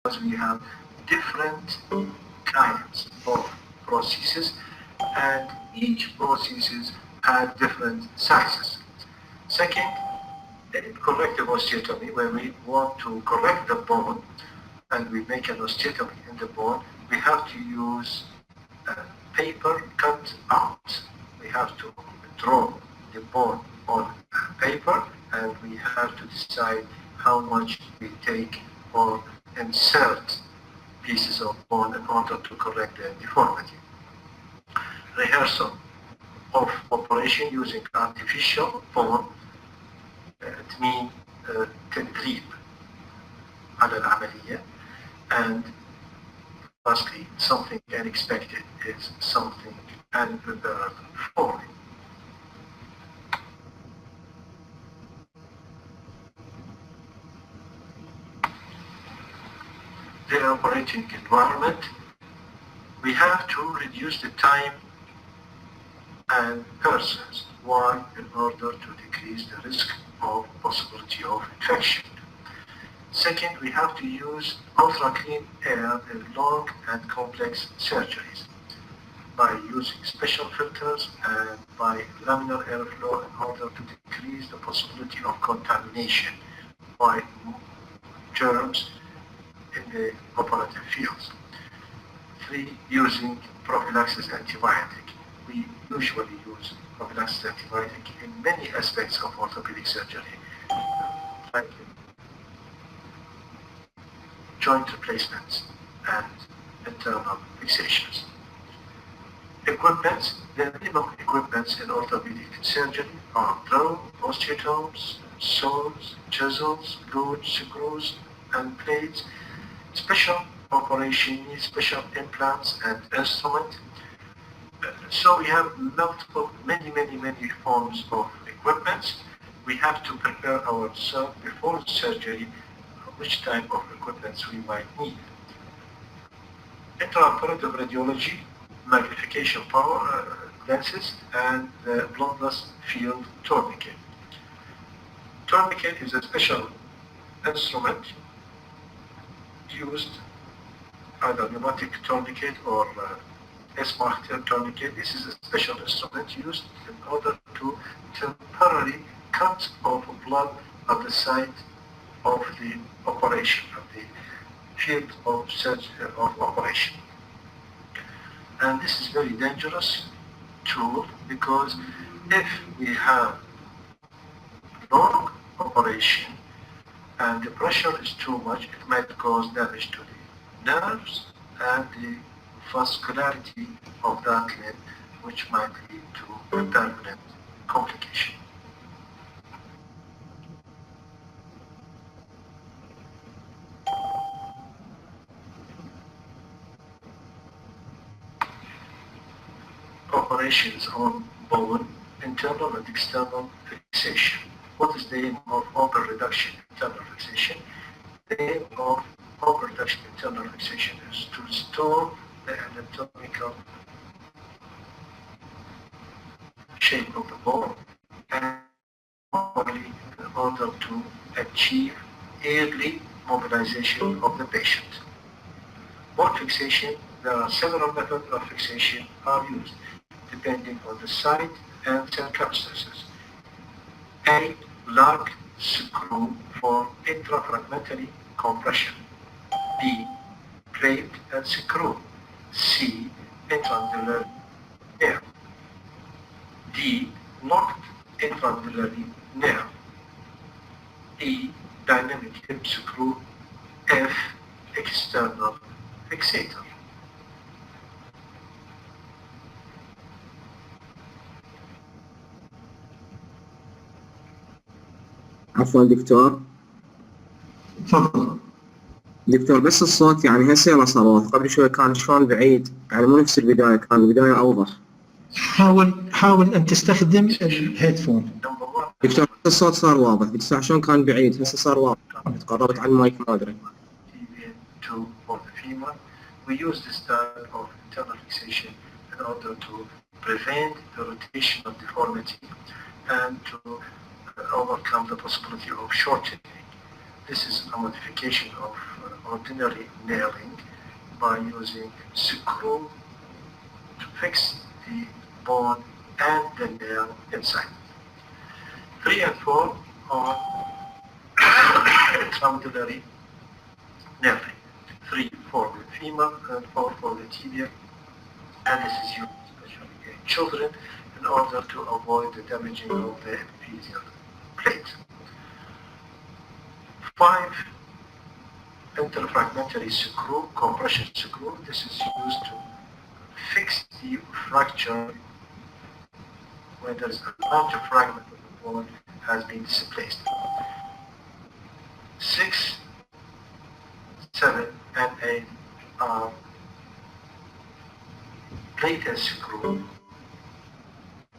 we have different kinds of prostheses, and each prosthesis has different sizes. Second, corrective osteotomy, where we want to correct the bone and we make an osteotomy in the bone, we have to use paper cut out. We have to draw the bone on paper, and we have to decide how much we take or insert pieces of bone in order to correct the deformity. Rehearsal of operation using artificial bone, it means تدريب على العملية. And lastly, something unexpected is something unprepared for. The operating environment, we have to reduce the time and persons. Why? In order to decrease the risk of possibility of infection. Second, we have to use ultra-clean air in long and complex surgeries by using special filters and by laminar airflow in order to decrease the possibility of contamination by germs in the operative fields. Three, using prophylaxis antibiotic. We usually use prophylaxis antibiotic in many aspects of orthopedic surgery, like joint replacements and internal fixations. Equipments, the minimum equipments in orthopedic surgery are drill, osteotomes, saws, chisels, gouge, screws, and plates. Special operation needs special implants and instruments. So we have multiple, many forms of equipments. We have to prepare ourselves before the surgery which type of equipments we might need. Intraoperative radiology, magnification power lenses, and the bloodless field tourniquet. Tourniquet is a special instrument used, either pneumatic tourniquet or S-mark tourniquet. This is a special instrument used in order to temporarily cut off blood at the site of the operation, of the field of surgery of operation. And this is very dangerous tool because if we have long operation and the pressure is too much, it might cause damage to the nerves and the vascularity of that limb, which might lead to a permanent complication. Operations on bone, internal and external fixation. What is the aim of open reduction internal fixation? The aim of open reduction internal fixation is to restore the anatomical shape of the bone and only in order to achieve early mobilization of the patient. Bone fixation, there are several methods of fixation are used depending on the site and circumstances. A. Large screw for intrafragmentary compression. B. Plate and screw. C. Intramedullary nerve. D. Locked intramedullary nerve. E. Dynamic hip screw. F. External fixator. عفوا دكتور. تفضل. دكتور بس الصوت يعني هسه يلا صار واضح، قبل شوي كان شلون بعيد، يعني مو نفس البداية، كان البداية أوضح. حاول أن تستخدم الهيدفون. دكتور الصوت صار واضح، دكتور شلون كان بعيد هسه صار واضح، تقربت على المايك ما أدري. We use this type of internal fixation in order to prevent the rotation of deformity and to overcome the possibility of shortening. This is a modification of ordinary nailing by using screw to fix the bone and the nail inside. 3 and 4 are intramedullary nailing. 3 for the femur and 4 for the tibia, and this is used especially in children in order to avoid the damaging of the epiphyseal plate. 5 interfragmentary screw, compression screw. This is used to fix the fracture when there is a larger fragment of the bone has been displaced. 6, 7, and 8 are plate screw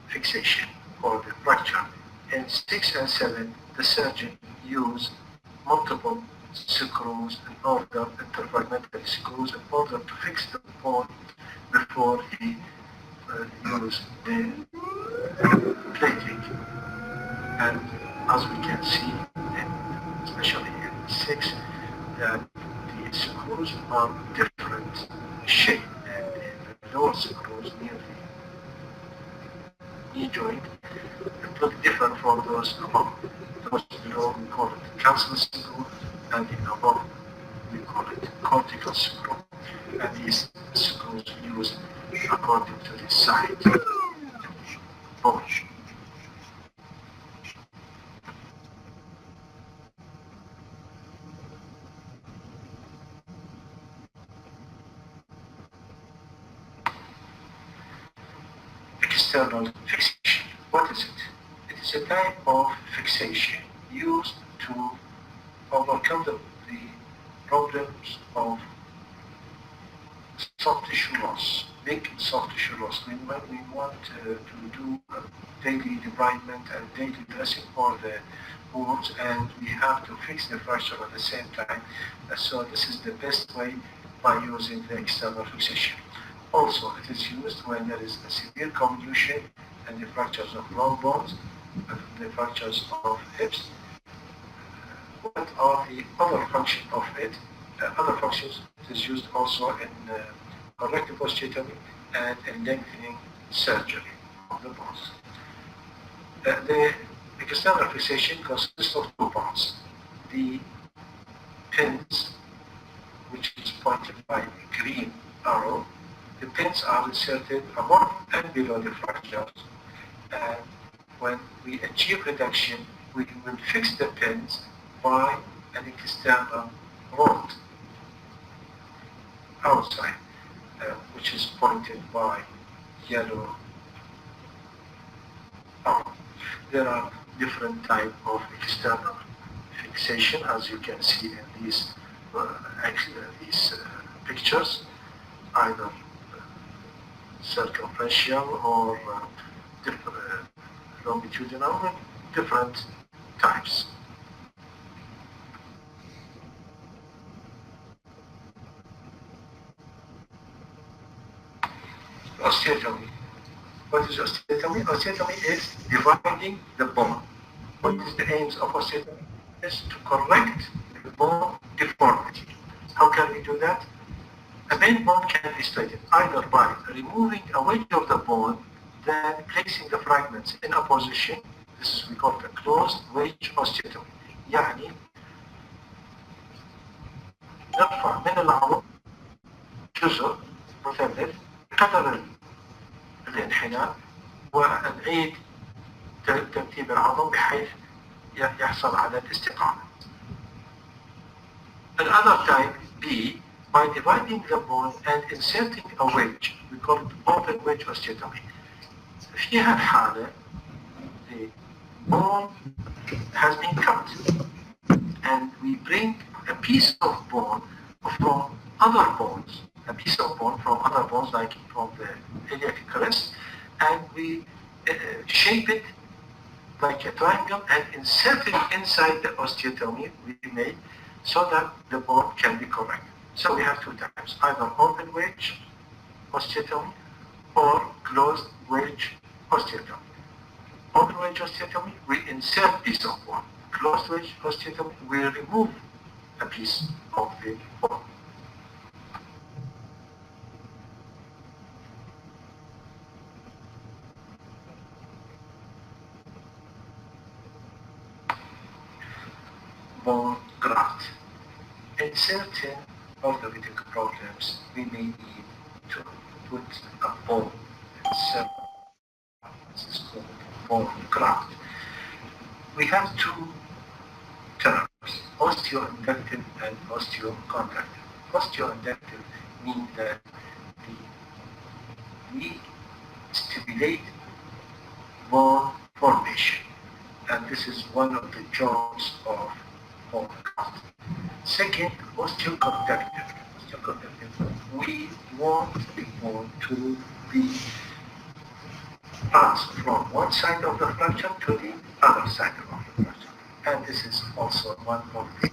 fixation for the fracture. In 6 and 7, the surgeon used multiple screws in order, interfragmentary screws, in order to fix the bone before he used the plating. And as we can see, especially in 6, that the screws are different shape, and the lower screws near the knee joint it look different from those above. Those below we call it cancel screw, and in above we call it cortical screw. And these screws used according to the side of the bone. External fixation. What is it? It is a type of fixation used to overcome the problems of soft tissue loss, big soft tissue loss. When we want to do daily debridement and daily dressing for the wounds, and we have to fix the fracture at the same time. So this is the best way by using the external fixation. Also, it is used when there is a severe convolution and the fractures of long bones, the fractures of hips. What are the other functions of it? Other functions, it is used also in corrective osteotomy and in lengthening surgery of the bones. The external fixation consists of 2 parts. The pins, which is pointed by a green arrow. The pins are inserted above and below the fractures, and when we achieve reduction, we will fix the pins by an external rod outside, which is pointed by yellow arrow. There are different types of external fixation, as you can see in these pictures, either circumferential or longitudinal, different types. Osteotomy. What is osteotomy? Osteotomy is dividing the bone. What is the aims of osteotomy? Is to correct the bone deformity. How can we do that? A main bone can be straightened either by removing a wedge of the bone, then placing the fragments in a position. This is we call it a closed wedge osteotomy. يعني نرفع من العظم جزء مثلث قدر الانحناء ونعيد ترتيب العظم بحيث يحصل على الاستقامة. Another type B, by dividing the bone and inserting a wedge, we call it open wedge osteotomy. في هالحالة the bone has been cut and we bring a piece of bone from other bones, a piece of bone from other bones like from the iliac crest, and we shape it like a triangle and insert it inside the osteotomy we made so that the bone can be corrected. So we have 2 types, either open wedge osteotomy or closed wedge osteotomy. Open wedge osteotomy, we insert piece of bone. Closed wedge osteotomy, we remove a piece of the bone. Bone graft. In certain orthopedic problems, we may need to put a bone insert. This is called bone graft. We have two terms, osteoinductive and osteoconductive. Osteoinductive means that we stimulate bone formation, and this is one of the jobs of bone graft. Second, osteoconductive. We want the bone to be passed from one side of the fracture to the other side of the fracture, and this is also one of the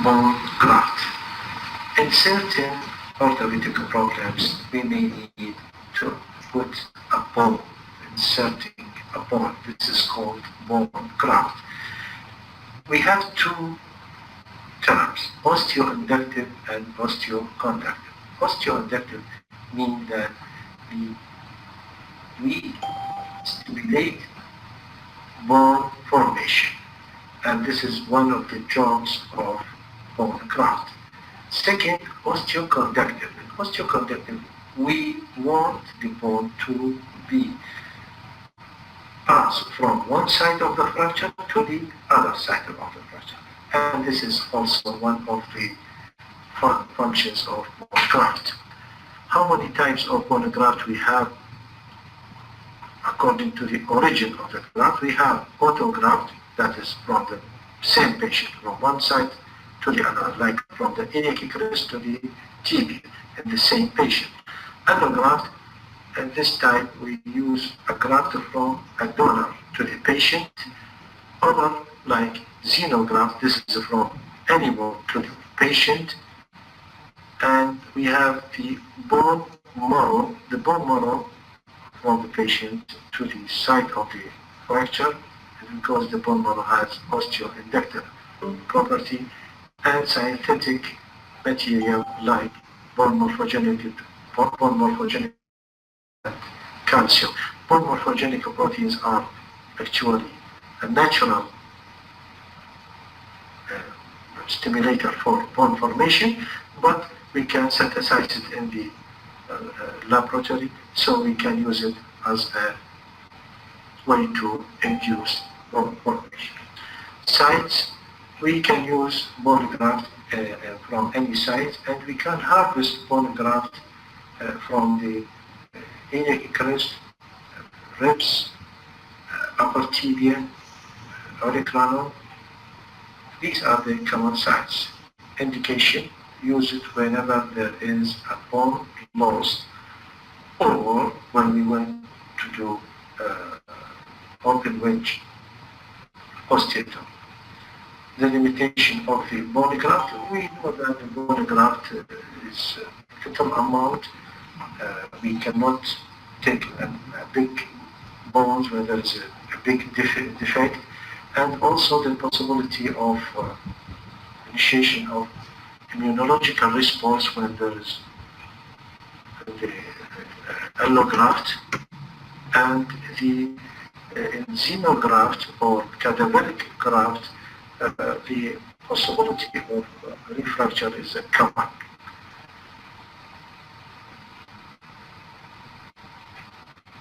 bone graft. In certain orthopedic problems, we may need to put a bone, inserting a bone. This is called bone graft. We have two terms, osteoinductive and osteoconductive. Osteoinductive means that we stimulate bone formation, and this is one of the jobs of bone graft. Second, osteoconductive. In osteoconductive, we want the bone to be passed from one side of the fracture to the other side of the fracture, and this is also one of the functions of bone graft. How many types of bone graft we have? According to the origin of the graft, we have autograft, that is from the same patient from one side to the other, like from the iliac crest to the tibia in the same patient. Allograft, and this time we use a graft from a donor to the patient, or like xenograft, this is from animal to the patient, and we have the bone marrow from the patient to the site of the fracture, and because the bone marrow has osteoinductive property, and synthetic material like bone morphogenic calcium. Bone morphogenic proteins are actually a natural stimulator for bone formation, but we can synthesize it in the laboratory, so we can use it as a way to induce bone formation. Sites, we can use bone graft from any site, and we can harvest bone graft from the iliac crest, ribs, upper tibia, olecranon. These are the common sites. Indication, use it whenever there is a bone lost, or when we want to do open wedge osteotomy. The limitation of the bone graft, we know that the bone graft is a little amount. We cannot take a big bones where there is a big defect, and also the possibility of initiation of immunological response when there is the allograft, and the xenograft or cadaveric graft, the possibility of refracture is common.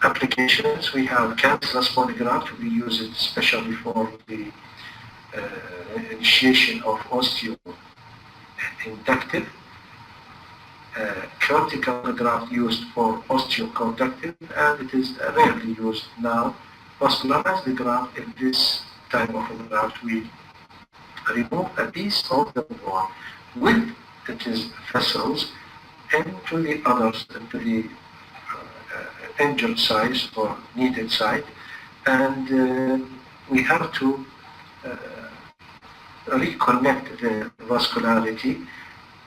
Applications, we have cancellous bone graft. We use it especially for the initiation of osteoinductive. Cortical graft used for osteoconductive, and it is rarely used now. Vascularized graft, in this type of graft, we remove a piece of the bone with its vessels into the others, into the injured site or needed site, and we have to reconnect the vascularity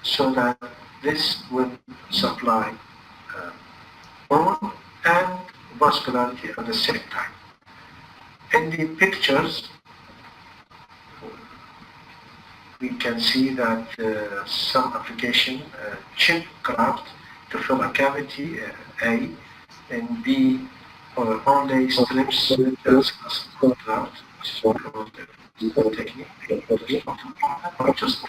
so that this will supply bone and vascularity at the same time. In the pictures, we can see that some application, chip graft to fill a cavity, A, and B, or only strips graft, technique, or just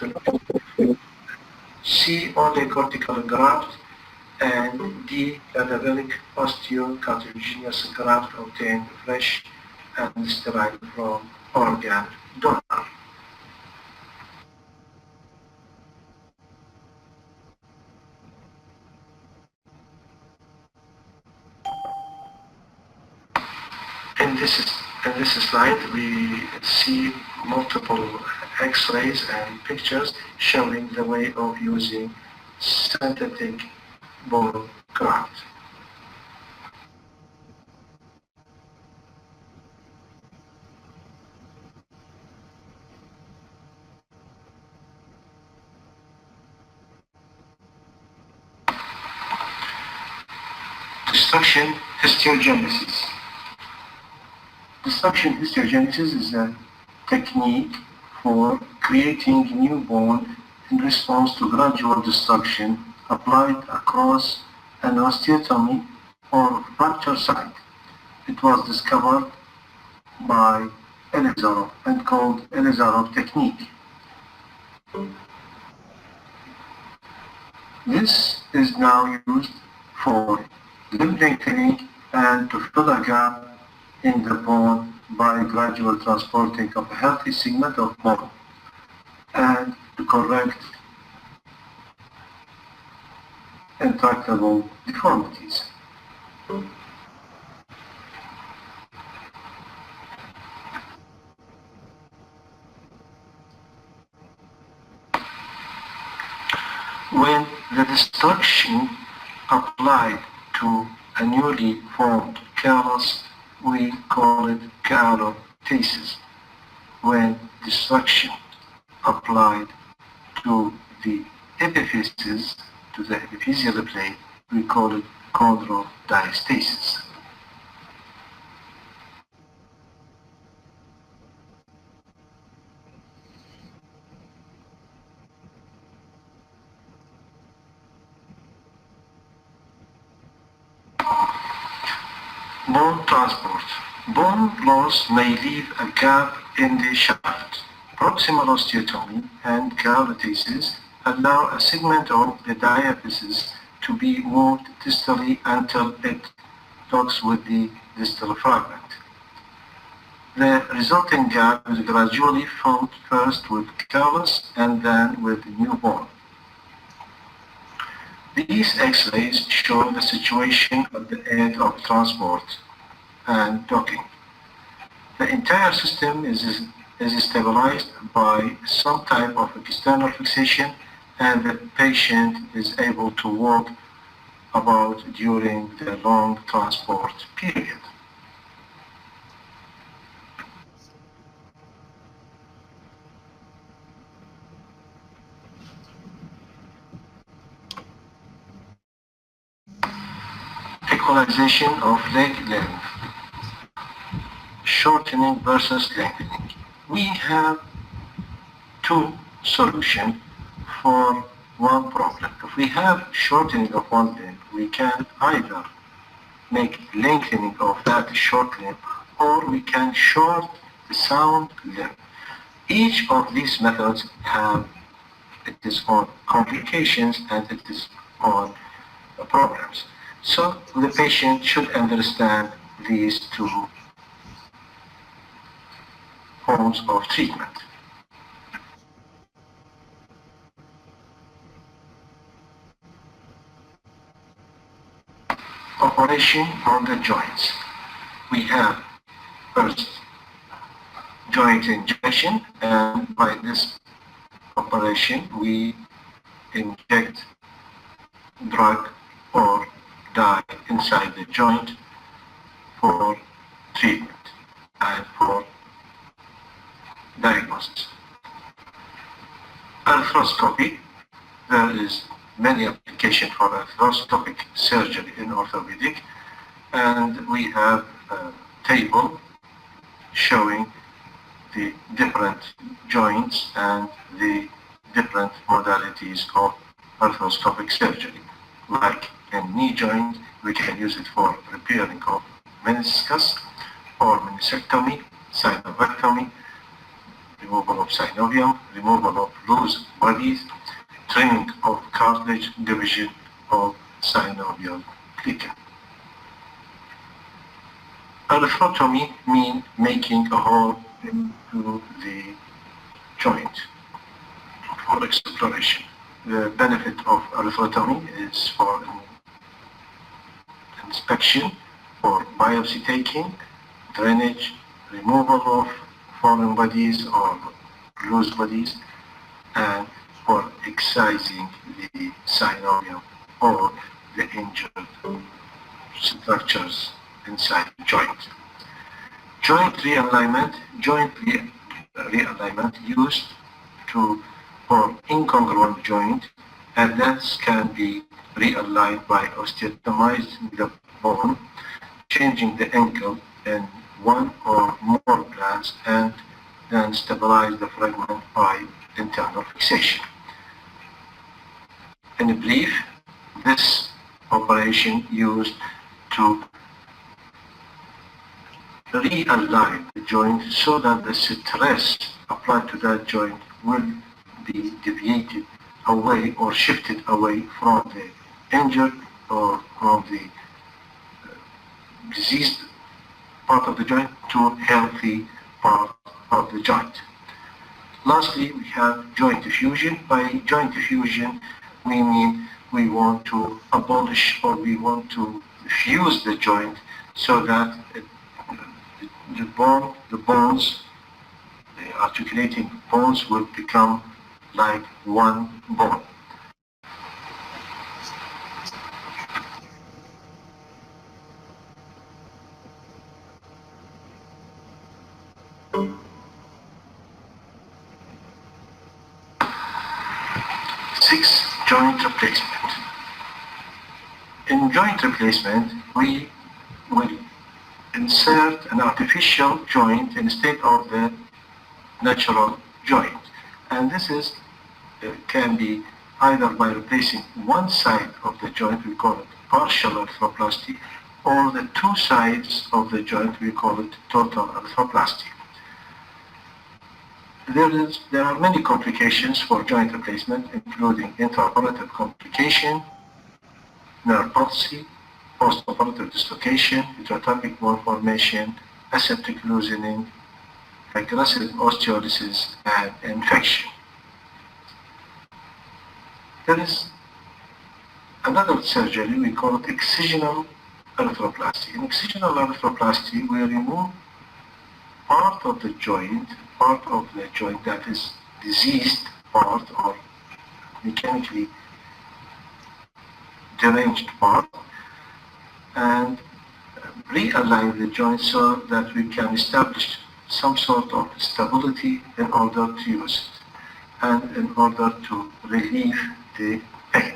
C, only cortical graft, and D, cadaveric osteocartilaginous graft obtained fresh and sterile from organ donor. In this slide, we see multiple X-rays and pictures showing the way of using synthetic bone graft. Distraction histiogenesis. Distraction histiogenesis is a technique for creating new bone in response to gradual destruction applied across an osteotomy or fracture site. It was discovered by Elizarov and called Elizarov technique. This is now used for limb lengthening and to fill a gap in the bone by gradual transporting of a healthy segment of bone and to correct intractable deformities. When the destruction applied to a newly formed callus, we call it callotasis. When destruction applied to the epiphysis, to the epiphyseal plate, we call it chondrodiatasis. Bone transport. Bone loss may leave a gap in the shaft. Proximal osteotomy and callotasis allow a segment of the diaphysis to be moved distally until it docks with the distal fragment. The resulting gap is gradually filled first with callus and then with new bone. These X-rays show the situation at the end of transport and docking. The entire system is stabilized by some type of external fixation, and the patient is able to walk about during the long transport period. Equalization of leg length. Shortening versus lengthening. We have two solutions for one problem. If we have shortening of one limb, we can either make lengthening of that short limb, or we can short the sound limb. Each of these methods have its own complications and its own problems. So the patient should understand these two forms of treatment. Operation on the joints. We have first joint injection, and by this operation we inject drug or dye inside the joint for treatment and for diagnosis. Arthroscopy. There is many applications for arthroscopic surgery in orthopedic, and we have a table showing the different joints and the different modalities of arthroscopic surgery. Like in knee joint, we can use it for repairing of meniscus or meniscectomy, synovectomy, removal of synovium, removal of loose bodies, trimming of cartilage, division of synovial thickening. Arthrotomy means making a hole into the joint for exploration. The benefit of arthrotomy is for inspection, for biopsy taking, drainage, removal of foreign bodies or loose bodies, and for excising the synovium or the injured structures inside the joint. Joint realignment. Joint realignment used for incongruent joint, and that can be realigned by osteotomizing the bone, changing the angle in one or more plans, and then stabilize the fragment by internal fixation. In brief, this operation used to realign the joint so that the stress applied to that joint will be deviated away or shifted away from the injured or from the diseased part of the joint to healthy part of the joint. Lastly, we have joint diffusion. By joint diffusion, we mean we want to abolish or we want to fuse the joint so that the bones, the articulating bones will become like one bone. Six, joint replacement. In joint replacement, we will insert an artificial joint instead of the natural joint. And this is can be either by replacing one side of the joint, we call it partial arthroplasty, or the two sides of the joint, we call it total arthroplasty. There are many complications for joint replacement, including intraoperative complication, nerve palsy, postoperative dislocation, hydrotopic bone formation, aseptic loosening, aggressive osteolysis, and infection. There is another surgery, we call it excisional arthroplasty. In excisional arthroplasty, we remove part of the joint that is diseased part or mechanically deranged part, and realign the joint so that we can establish some sort of stability in order to use it and in order to relieve the pain.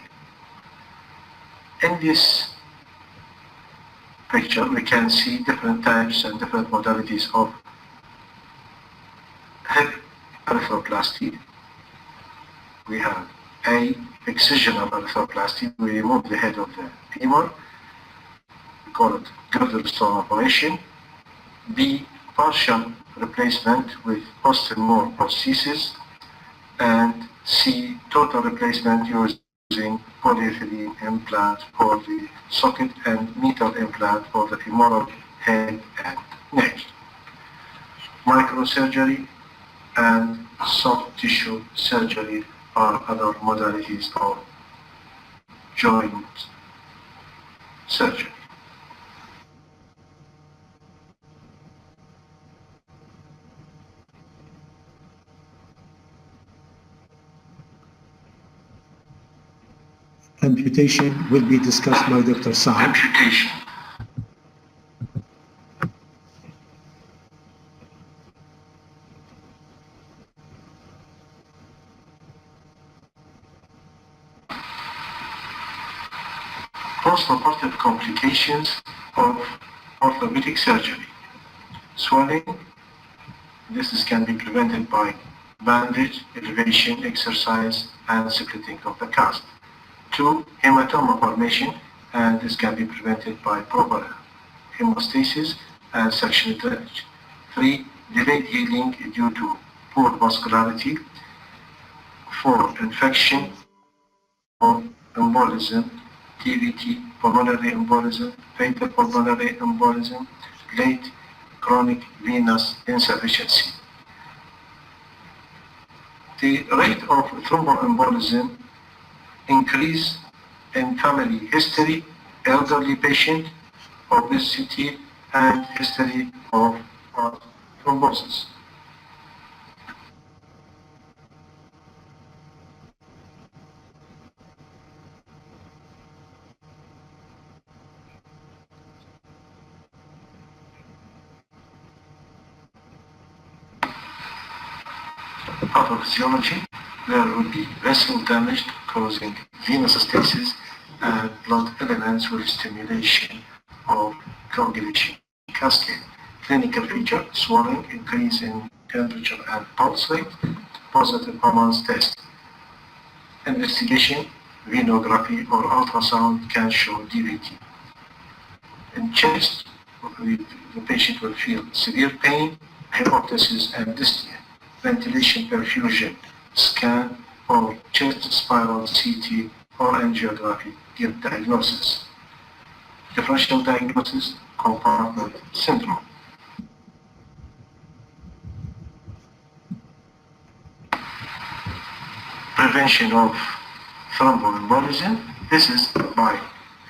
In this picture, we can see different types and different modalities of hip arthroplasty. We have A, excisional arthroplasty. We remove the head of the femur. We call it girdle stone operation. B, partial replacement with post-femur prosthesis. And C, total replacement using polyethylene implant for the socket and metal implant for the femoral head and neck. Microsurgery and soft tissue surgery are other modalities of joint surgery. Amputation will be discussed by Dr. Saad. Amputation. Postoperative complications of orthopedic surgery. Swelling. This can be prevented by bandage, elevation, exercise, and splitting of the cast. 2. Hematoma formation, and this can be prevented by proper hemostasis and sectional drainage. 3. Delayed healing due to poor vascularity. 4. Infection or embolism, TVT, pulmonary embolism, fatal pulmonary embolism, late chronic venous insufficiency. The rate of thromboembolism increase in family history, elderly patient, obesity, and history of thrombosis. Pathophysiology, there will be vessel damage causing venous stasis and blood elements with stimulation of coagulation cascade. Clinical feature, swelling, increase in temperature and pulse rate, positive hormones test. Investigation, venography or ultrasound can show DVT. In chest, the patient will feel severe pain, hypothesis and dyspnea. Ventilation perfusion, scan or chest spiral CT or angiography give diagnosis. Differential diagnosis, compartment syndrome. Prevention of thromboembolism, this is by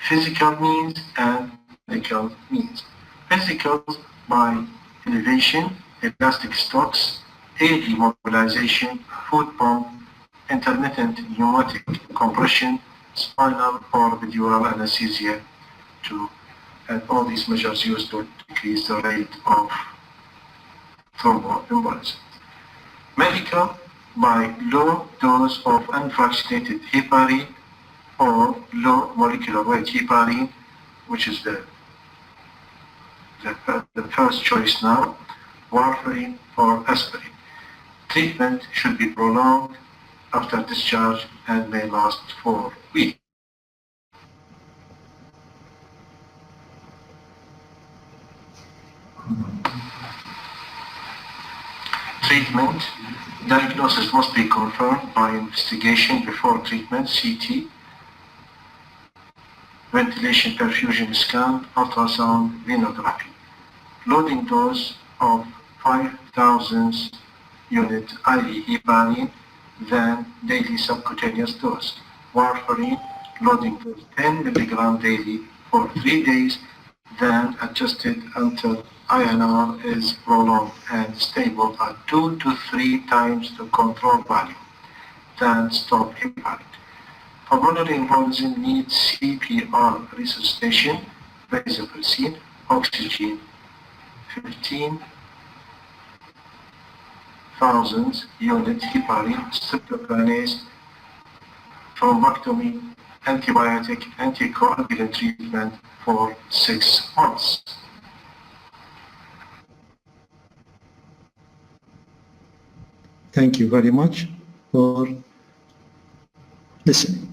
physical means and medical means. Physical by elevation, elastic stocks, AD mobilization, foot pump, intermittent pneumatic compression, spinal or epidural anesthesia, and all these measures used to decrease the rate of thromboembolism. Medical by low dose of unfractionated heparin or low molecular weight heparin, which is the first choice now, warfarin or aspirin. Treatment should be prolonged after discharge and may last 4 weeks. Treatment. Diagnosis must be confirmed by investigation before treatment, CT, ventilation perfusion scan, ultrasound, venography. Loading dose of 5,000 unit IV heparin, then daily subcutaneous dose. Warfarin, loading dose 10 mg daily for 3 days, then adjusted until INR is prolonged and stable at 2 to 3 times the control value. Then stop heparin. Pulmonary embolism needs CPR resuscitation, vasopressin, oxygen 15,000 unit heparin, streptokinase, thrombectomy, antibiotic, anticoagulant treatment for 6 months. Thank you very much for listening.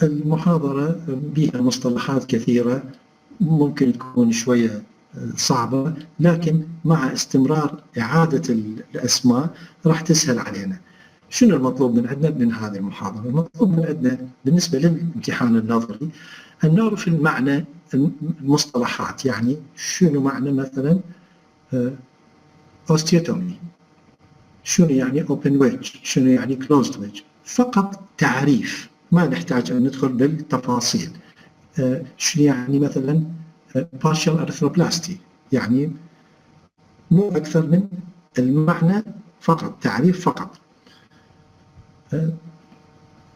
المحاضرة بها مصطلحات كثيرة ممكن تكون شوية صعبة، لكن مع استمرار إعادة الأسماء راح تسهل علينا. شنو المطلوب من عندنا من هذه المحاضرة؟ المطلوب من عندنا بالنسبة للامتحان النظري أن نعرف المعنى، المصطلحات، يعني شنو معنى مثلا osteotomy، شنو يعني open wedge، شنو يعني closed wedge، فقط تعريف، ما نحتاج أن ندخل بالتفاصيل. شنو يعني مثلا partial arthroplasty، يعني مو أكثر من المعنى فقط، تعريف فقط.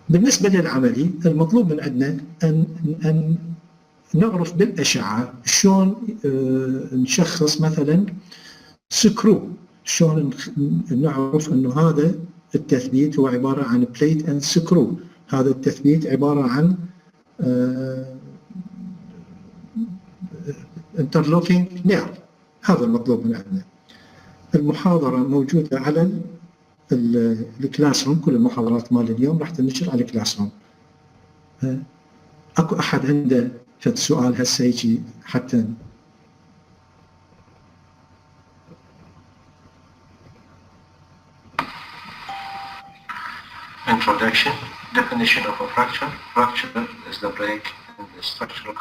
بالنسبة للعملي المطلوب من عندنا أن نعرف بالأشعة شلون نشخص مثلا سكرو، شلون نعرف أنه هذا التثبيت هو عبارة عن plate and screw، هذا التثبيت عبارة عن interlocking nerve. هذا المطلوب من عندنا. المحاضرة موجودة على الكلاس روم، كل المحاضرات مال اليوم راح تنشر على الكلاس روم. اكو احد عنده فد سؤال هسه يجي حتى Introduction. Definition of a fracture. Fracture is the break in the structural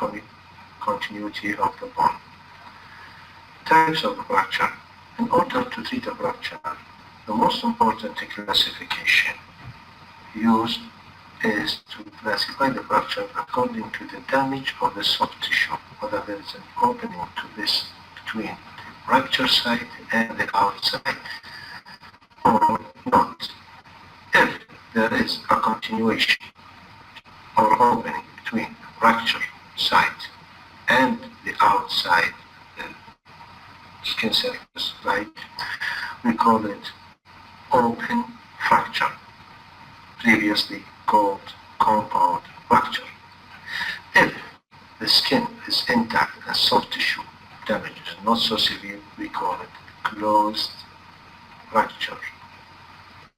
continuity of the bone. Types of fracture. In order to treat a fracture, the most important classification used is to classify the fracture according to the damage of the soft tissue, whether there is an opening to this between the fracture site and the outside or not. If there is a continuation or opening between the fracture site and the outside skin surface, right, we call it open fracture, previously called compound fracture. If the skin is intact and soft tissue damage is not so severe, we call it closed fracture,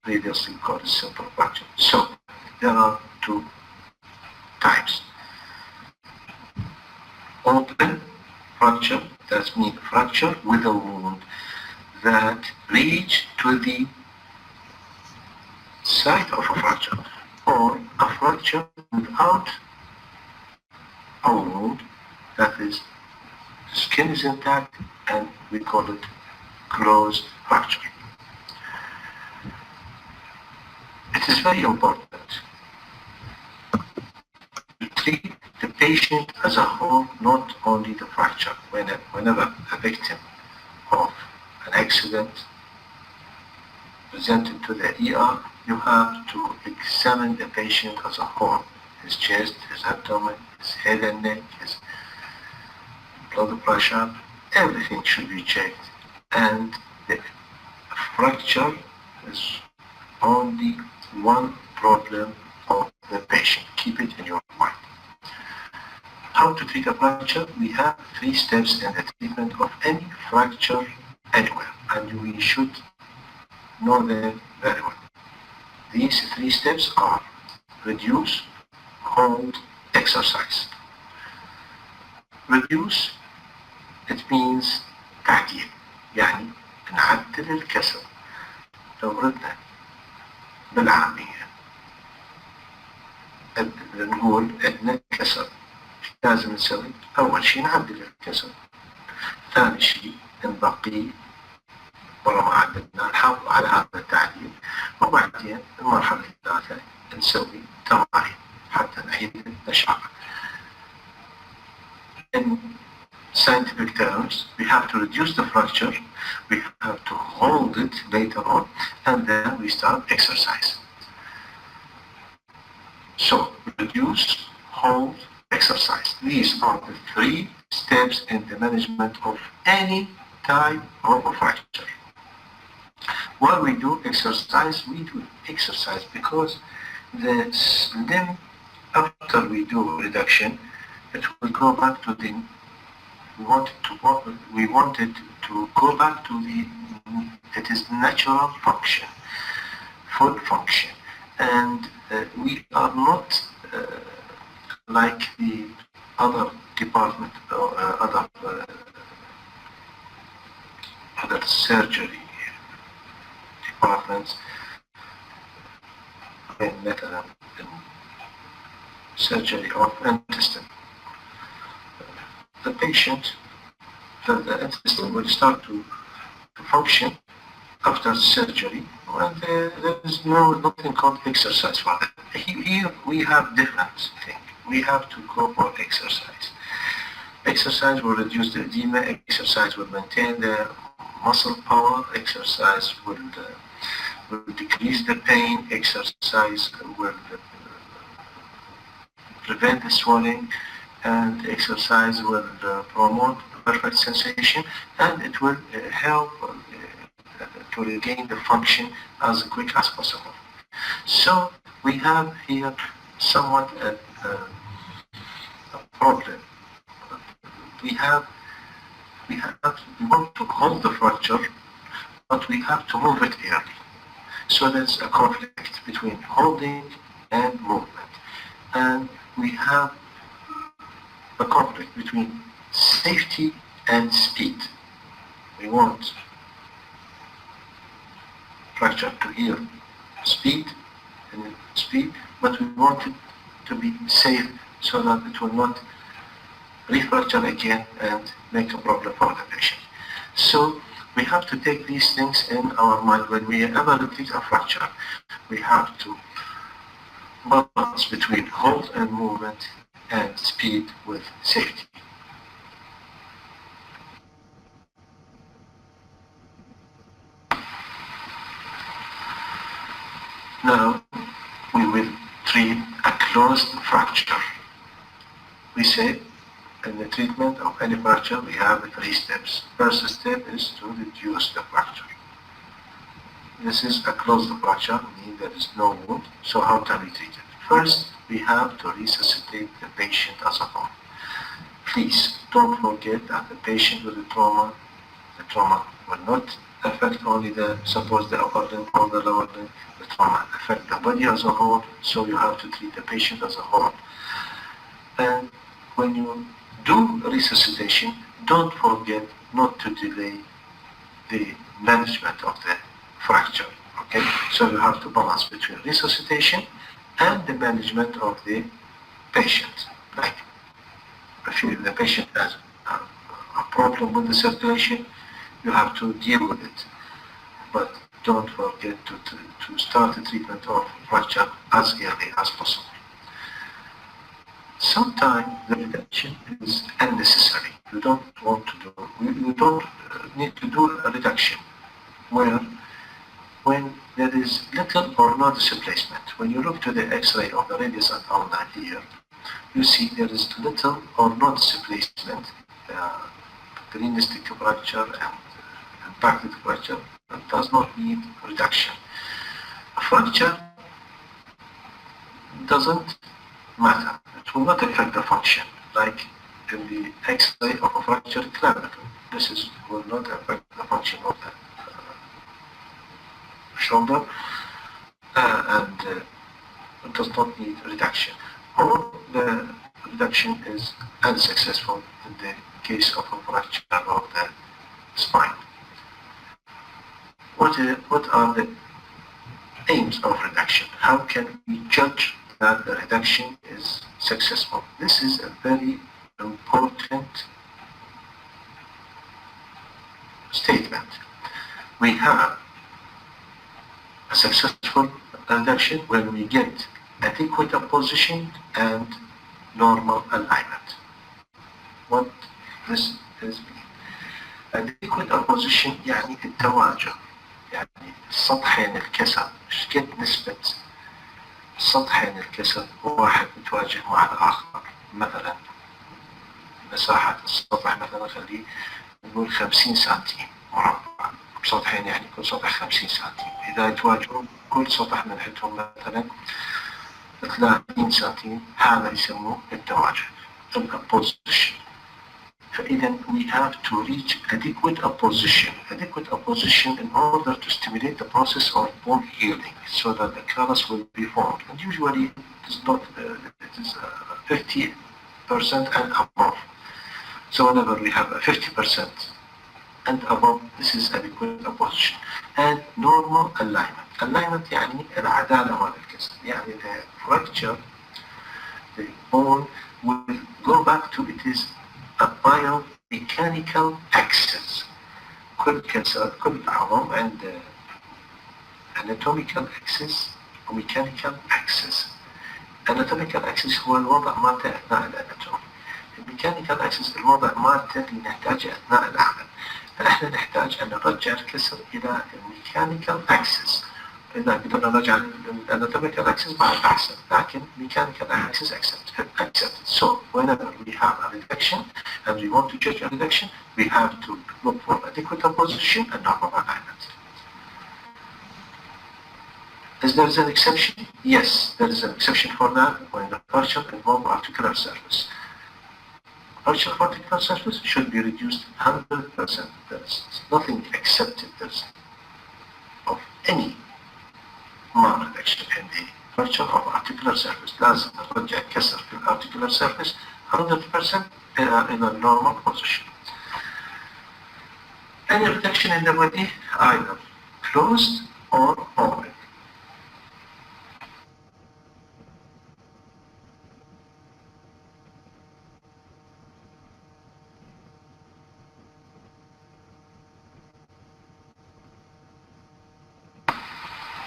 previously called simple fracture. So there are two types. Open fracture, that means fracture with a wound that reach to the site of a fracture, or a fracture without a wound, that is, the skin is intact and we call it closed fracture. It is very important to treat the patient as a whole, not only the fracture. Whenever a victim of an accident presented to the ER, you have to examine the patient as a whole. His chest, his abdomen, his head and neck, his blood pressure, everything should be checked. And the fracture is only one problem of the patient. Keep it in your mind. How to treat a fracture? We have 3 steps in the treatment of any fracture anywhere, and we should know them very well. These 3 steps are reduce, hold, exercise. reduce it means تعديل، يعني نعدل الكسر. لو ردنا بالعامية نقول عندنا كسر، لازم نسوي أول شيء نعدل الكسر، ثاني شيء نبقيه ورا ما عدلنا نحافظ على هذا التعديل، وبعدين المرحلة الثالثة نسوي تمارين حتى نعيد النشاط. In scientific terms, we have to reduce the fracture, we have to hold it later on, and then we start exercise. So, reduce, hold, exercise. These are the 3 steps in the management of any type of a fracture. When we do exercise because the limb, after we do reduction, it will go back to the, we want it to go back to the, it is natural function, full function. And we are not like the other department or other surgery departments, in surgery of intestine. The patient, the intestine will start to function after surgery, and there is nothing called exercise for that. Here we have different things. We have to go for exercise. Exercise will reduce the edema, exercise will maintain the muscle power, exercise will decrease the pain, exercise will prevent the swelling, and exercise will promote perfect sensation, and it will help to regain the function as quick as possible. So we have here somewhat a problem. We want to hold the fracture, but we have to move it early. So there's a conflict between holding and movement. And we have a conflict between safety and speed. We want fracture to heal speed, but we want it to be safe so that it will not refracture again and make a problem for the patient. So we have to take these things in our mind when we ever treat a fracture. We have to balance between hold and movement and speed with safety. Now we will treat a closed fracture. We say in the treatment of any fracture we have 3 steps. First step is to reduce the fracture. This is a closed fracture, meaning there is no wound. So how can we treat it? First, we have to resuscitate the patient as a whole. Please don't forget that the patient with the trauma will not affect only the upper limb or the lower limb. The trauma affect the body as a whole, so you have to treat the patient as a whole. And when you do resuscitation, don't forget not to delay the management of the fracture. Okay, so you have to balance between resuscitation and the management of the patient. Like if the patient has a problem with the circulation, you have to deal with it. But don't forget to start the treatment of fracture as early as possible. Sometimes the reduction is unnecessary. You don't want to do, you don't need to do a reduction when there is little or no displacement. When you look to the X-ray of the radius and ulna here, you see there is little or no displacement, greenistic fracture and impacted fracture that does not need reduction. A fracture doesn't matter. It will not affect the function, like in the X-ray of a fractured clavicle. This will not affect the function of the shoulder, and it does not need reduction. Or the reduction is unsuccessful in the case of a fracture of the spine. What are the aims of reduction? How can we judge that the reduction is successful? This is a very important statement. We have a successful reduction when we get adequate opposition and normal alignment. What this is adequate opposition يعني التواجد، يعني سطحين الكسر، ايش قد نسبة سطحين الكسر واحد متواجه مع الآخر. مثلا مساحة السطح مثلا خليه نقول 50 سنتيم مربع، سطحين يعني كل سطح 50 سنتيم. إذا يتواجهون كل سطح منحتهم مثلا 30 سنتيم، هذا يسموه التواجه الopposition. فإذا we have to reach adequate opposition in order to stimulate the process of bone healing so that the callus will be formed. And usually it is not, it is 50% and above. So whenever we have a 50% and above, this is adequate opposition. And normal alignment. Alignment يعني العدالة مع الكسر. يعني the fracture, the bone will go back to it is a biomechanical axis. كل كسر كل عظم عند anatomical axis و mechanical axis. anatomical axis هو الوضع مالته أثناء الاناتومي. الميكانيكال اكسس الوضع مالته اللي نحتاجه اثناء العمل. فاحنا نحتاج ان نرجع الكسر الى الميكانيكال اكسس. اذا قدرنا نرجع الاناتوميكال اكسس بعد احسن، لكن ميكانيكال اكسس accepted. So whenever we have a reduction and we want to judge a reduction, we have to look for adequate opposition and normal alignment. Is there an exception? Yes, there is an exception for that when the fracture involves articular surface. Fracture of articular surface should be reduced 100%. There's nothing accepted of any reduction in the fracture of articular surface. لازم نرجع الكسر في articular surface 100% in a normal position. Any reduction in the body either closed or open.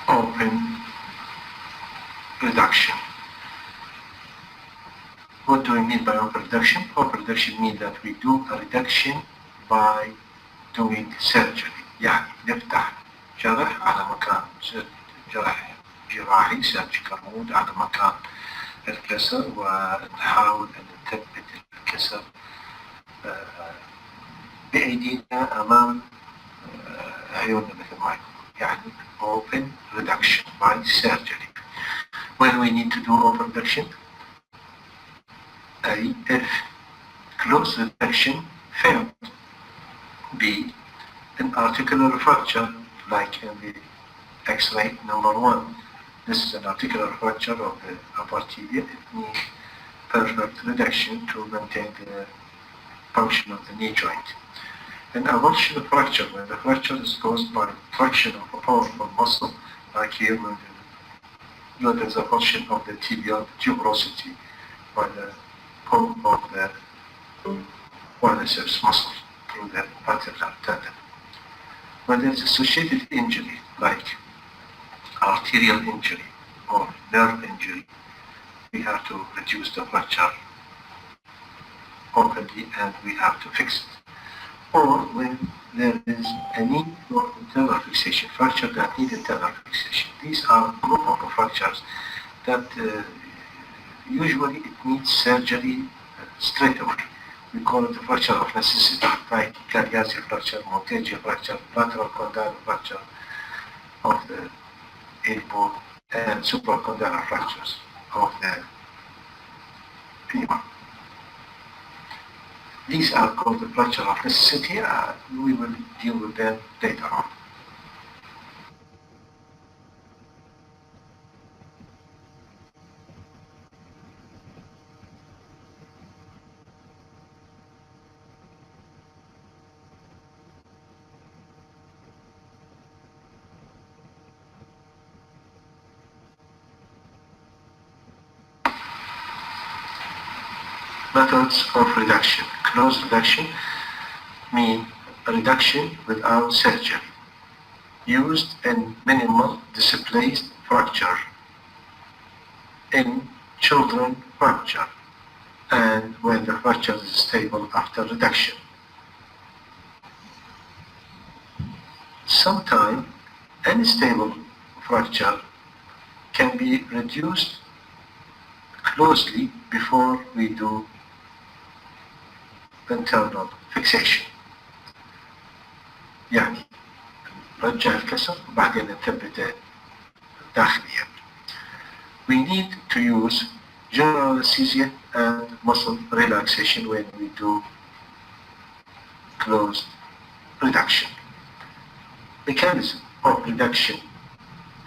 Open reduction. What do we mean by open reduction? Open reduction means that we do a reduction by doing surgery. يعني نفتح جرح على مكان جرح جراحي surgical mode على مكان الكسر، ونحاول أن نثبت الكسر بأيدينا أمام عيوننا مثل ما يقول. يعني open reduction by surgery. When we need to do open reduction, A, if closed reduction failed. B, an articular fracture like in the X-ray number 1. This is an articular fracture of the upper tibia. It needs perfect reduction to maintain the function of the knee joint. An avulsion fracture, when the fracture is caused by traction of a powerful muscle, like here when there's a avulsion of the tibial tuberosity by the pull of the quadriceps muscle through the patellar tendon. When there's associated injury, like arterial injury or nerve injury, we have to reduce the fracture openly and we have to fix it. Or when there is a need for internal fixation, fracture that need internal fixation. These are group of fractures that usually it needs surgery straight away. We call it the fracture of necessity, like callotasis fracture, montagia fracture, lateral condyle fracture of the elbow, and supracondylar fractures of the femur. These are called the fracture of necessity. We will deal with them later on. Methods of reduction. Closed reduction mean reduction without surgery, used in minimal displaced fracture, in children fracture, and when the fracture is stable after reduction. Sometimes unstable fracture can be reduced closely before we do internal fixation. يعني نرجع الكسر وبعدين نثبته داخليا. We need to use general anesthesia and muscle relaxation when we do closed reduction. Mechanism of reduction.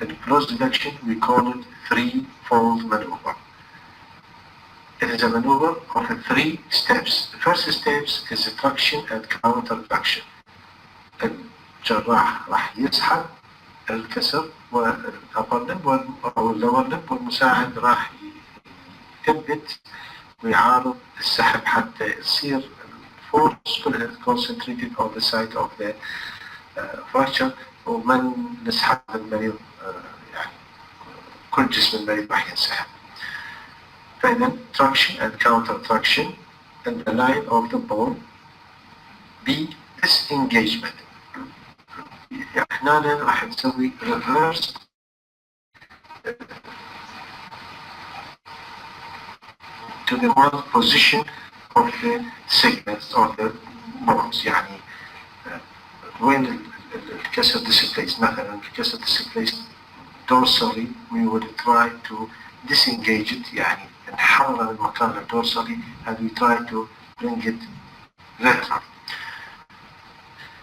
In closed reduction, we call it three-fold maneuver. It is a maneuver of 3 steps. The first step is traction and counter-traction. الجراح راح يسحب الكسر والupper limb أو lower limb والمساعد راح يثبت ويعارض السحب حتى يصير الفورس كلها concentrated on the side of the fracture ومن نسحب المريض يعني كل جسم المريض راح ينسحب. فإذا traction and counter traction in the line of the bone. B. disengagement. احنا راح نسوي reverse to the one position of the segments or the bones. يعني when الكسر displaced مثلا الكسر displaced dorsally we would try to disengage it يعني نحرر المكان dorsally and we try to bring it lateral.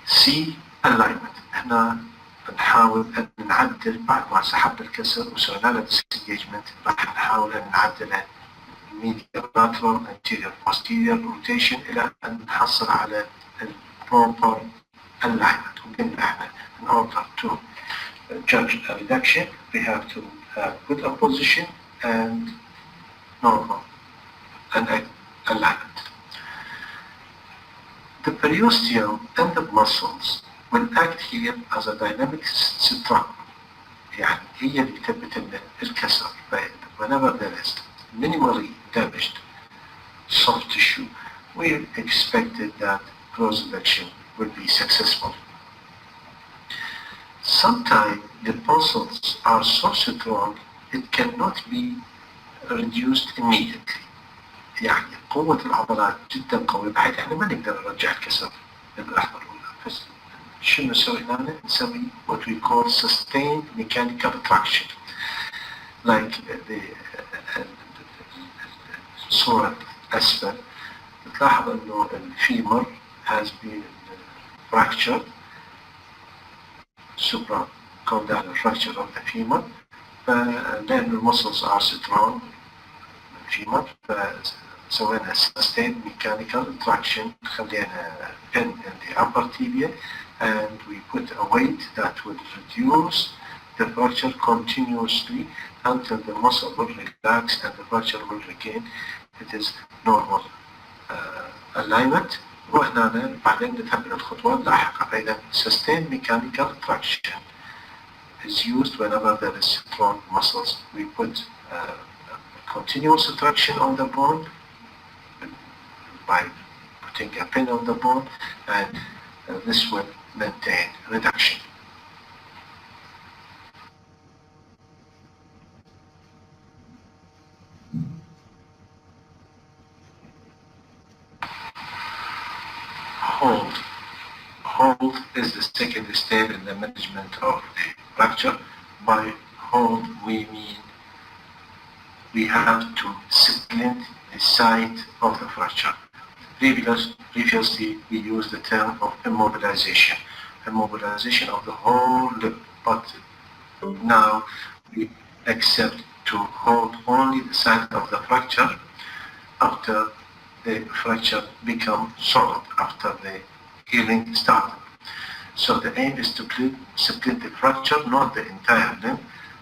C. alignment. احنا نحاول ان نعدل بعد ما سحبنا الكسر وسوينا له disengagement راح نحاول ان نعدله medial lateral anterior posterior rotation الى ان نحصل على proper alignment. وقلنا احنا in order to judge a reduction we have to have good opposition and normal alignment. The periosteum and the muscles will act here as a dynamic strap. يعني هي اللي بتثبت لنا الكسر. Whenever there is minimally damaged soft tissue, we expected that closed reduction will be successful. Sometimes the muscles are so strong it cannot be reduced immediately. يعني قوة العضلات جدا قوية بحيث احنا ما نقدر نرجع الكسر للحظة الأولى. بس شنو نسوي هنا؟ نسوي what we call sustained mechanical traction. Like الصورة أسفل تلاحظ إنه الفيمر has been fractured, supracondylar fracture of the femur, and then the muscles are strong. femur فسوينا sustained mechanical traction خلينا pin in the upper tibia and we put a weight that would reduce the fracture continuously until the muscle will relax and the fracture will regain its normal alignment. وهنا بعدين نتابع الخطوات اللاحقة. فإذا sustained mechanical traction is used whenever there is strong muscles. We put continuous traction on the bone by putting a pin on the bone, and this will maintain reduction. Hold. Hold is the second step in the management of the fracture. By hold we mean we have to splint the site of the fracture. Previously, we used the term of immobilization. Immobilization of the whole limb, but now we accept to hold only the site of the fracture after the fracture becomes solid, after the healing started. So the aim is to split the fracture, not the entire limb.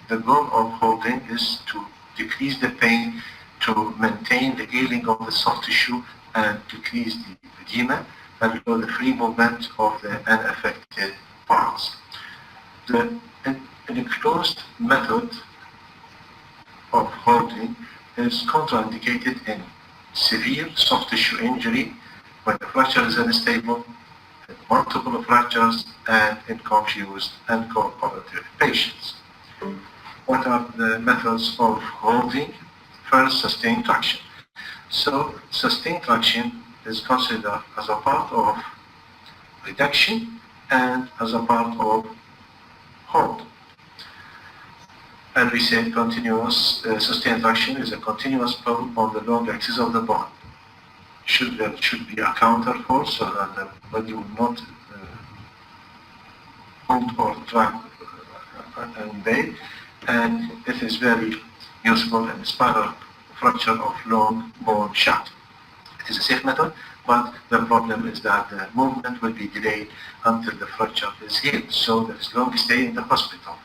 The goal of holding is to decrease the pain to maintain the healing of the soft tissue and decrease the edema and the free movement of the unaffected parts. An enclosed method of holding is contraindicated in severe soft tissue injury when the fracture is unstable, in multiple fractures, and in confused and cooperative patients. What are the methods of holding? First, sustained traction. So, sustained traction is considered as a part of reduction and as a part of hold. And we said continuous sustained traction is a continuous pull on the long axis of the bone. There should be a counter force so that the body will not hold or drag and bend, and it is very useful in spinal fracture of long bone shaft. It is a safe method, but the problem is that the movement will be delayed until the fracture is healed, so there is long stay in the hospital.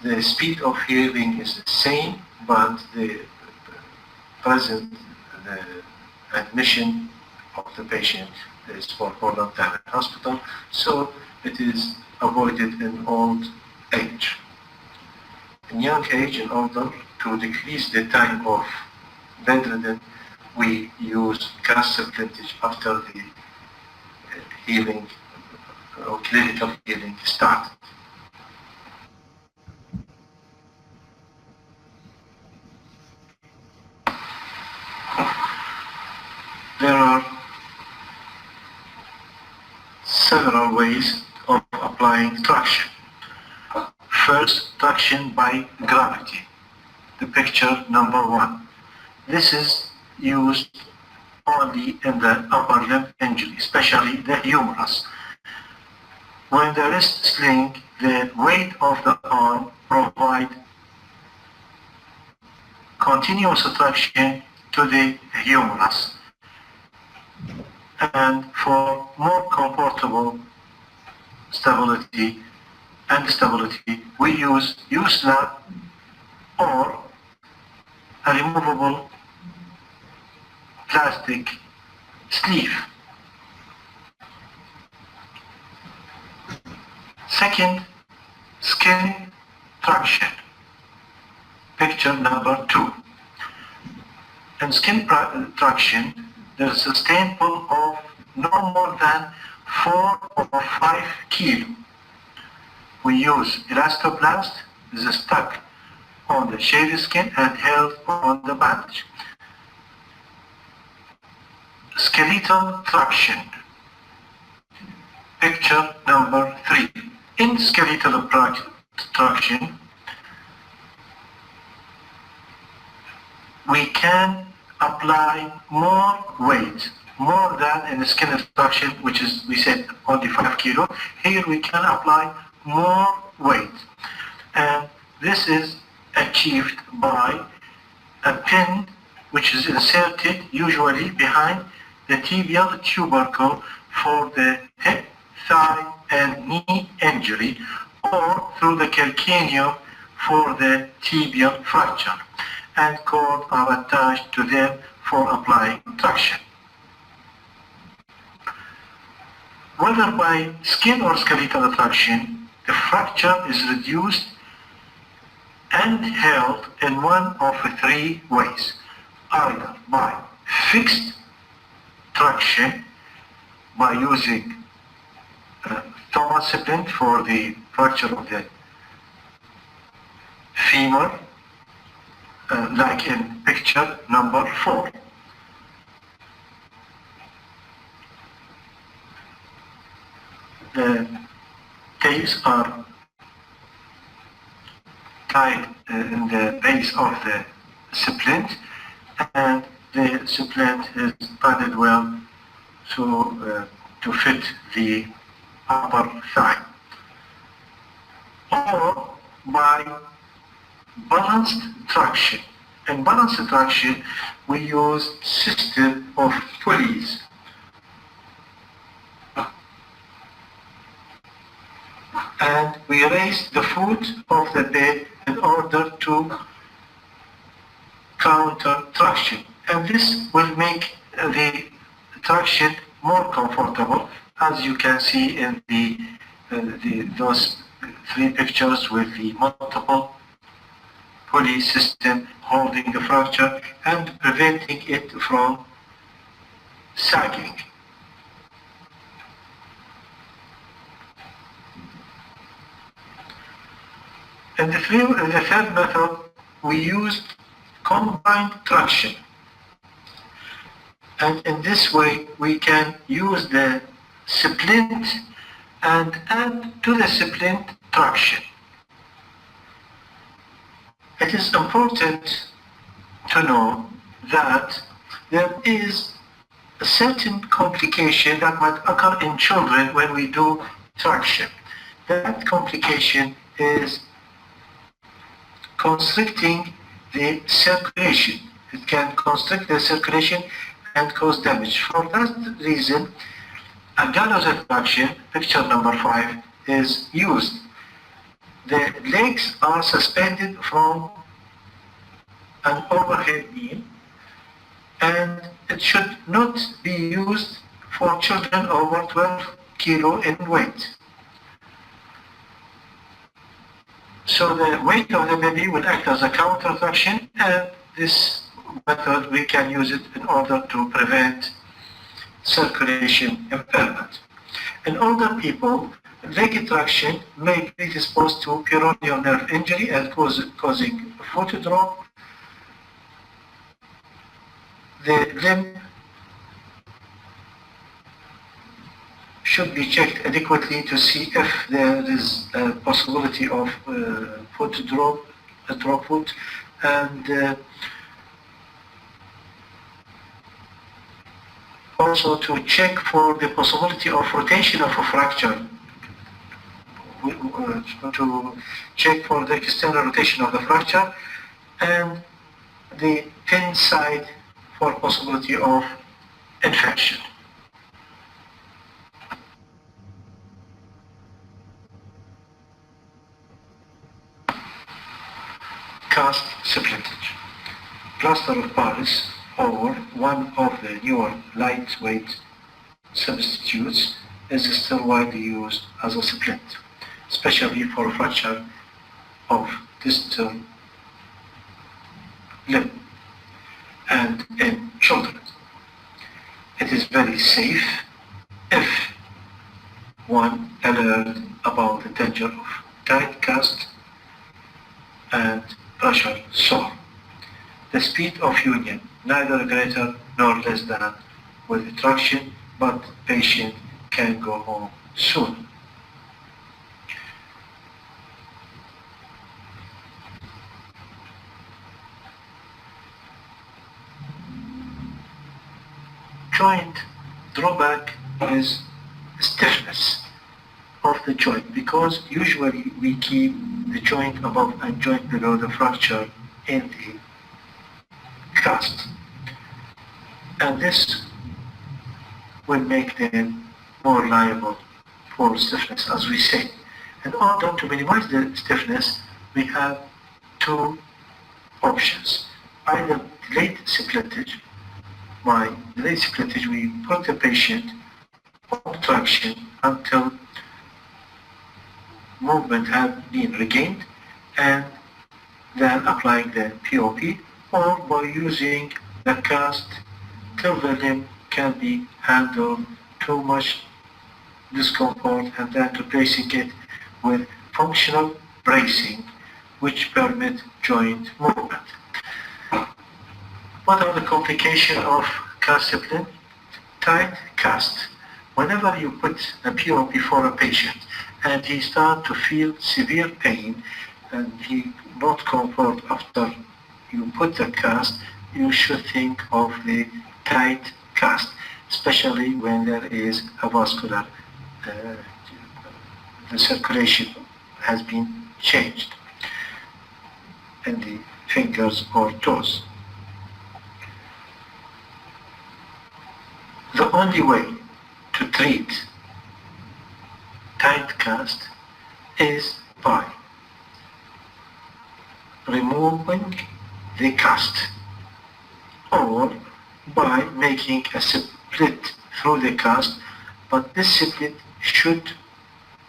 The speed of healing is the same, but the present admission of the patient is for a long time in hospital, so it is avoided in old age. In young age, in order to decrease the time of bedridden, we use gas supplementation after the healing or clinical healing started. There are several ways of applying traction. First, traction by gravity. The picture number 1. This is used only in the upper limb injury, especially the humerus. When the wrist sling, the weight of the arm provides continuous traction to the humerus. And for more comfortable stability and stability, we use U-slab or a removable plastic sleeve. Second, skin traction. Picture number 2. In skin traction, there is a sustained pull of no more than 4 or 5 kilo. We use elastoplast, this is stuck on the shaved skin and held on the bandage. Skeletal traction. Picture number 3. In skeletal traction, we can apply more weight, more than in the skin traction, which is, we said, only 5 kilo. Here we can apply more weight. And this is achieved by a pin which is inserted usually behind the tibial tubercle for the hip, thigh, and knee injury, or through the calcaneum for the tibial fracture, and cords are attached to them for applying traction. Whether by skin or skeletal traction, the fracture is reduced and held in one of 3 ways, either by fixed traction by using Thomas splint for the fracture of the femur, like in picture number 4. The tapes are tied in the base of the splint, and the splint is padded well to fit the upper thigh. Or by balanced traction. In balanced traction, we use system of pulleys. And we raise the foot of the bed in order to counter traction, and this will make the traction more comfortable, as you can see in those three pictures with the multiple pulley system holding the fracture and preventing it from sagging. In the third method, we used combined traction. And in this way, we can use the splint and add to the splint traction. It is important to know that there is a certain complication that might occur in children when we do traction. That complication is constricting the circulation. It can constrict the circulation and cause damage. For that reason, a gallows traction, picture number 5, is used. The legs are suspended from an overhead beam, and it should not be used for children over 12 kilo in weight. So the weight of the baby will act as a counter traction, and this method we can use it in order to prevent circulation impairment. In older people, leg traction may predispose to peroneal nerve injury and causing foot drop. The limb should be checked adequately to see if there is a possibility of foot drop, a drop foot, and also to check for the possibility of rotation of a fracture, to check for the external rotation of the fracture, and the thin side for possibility of infection. Cast splintage. Plaster of Paris, or one of the newer lightweight substitutes, is still widely used as a splint, especially for fracture of distal limb and in children. It is very safe if one alert about the danger of tight cast and pressure sore. The speed of union, neither greater nor less than with traction, but patient can go home soon. Joint drawback is stiffness of the joint, because usually we keep the joint above and joint below the fracture in the cast, and this will make them more liable for stiffness, as we say. In order to minimize the stiffness, we have two options: either delayed splintage. By delayed splintage, we put the patient on traction until movement has been regained, and then applying the POP, or by using the cast till the limb can be handled too much discomfort, and then replacing it with functional bracing, which permit joint movement. What are the complications of cast splint? Tight cast. Whenever you put a POP for a patient and he starts to feel severe pain and he not comfort after you put the cast, you should think of the tight cast, especially when there is a vascular, the circulation has been changed in the fingers or toes. The only way to treat tight cast is by removing the cast or by making a split through the cast, but this split should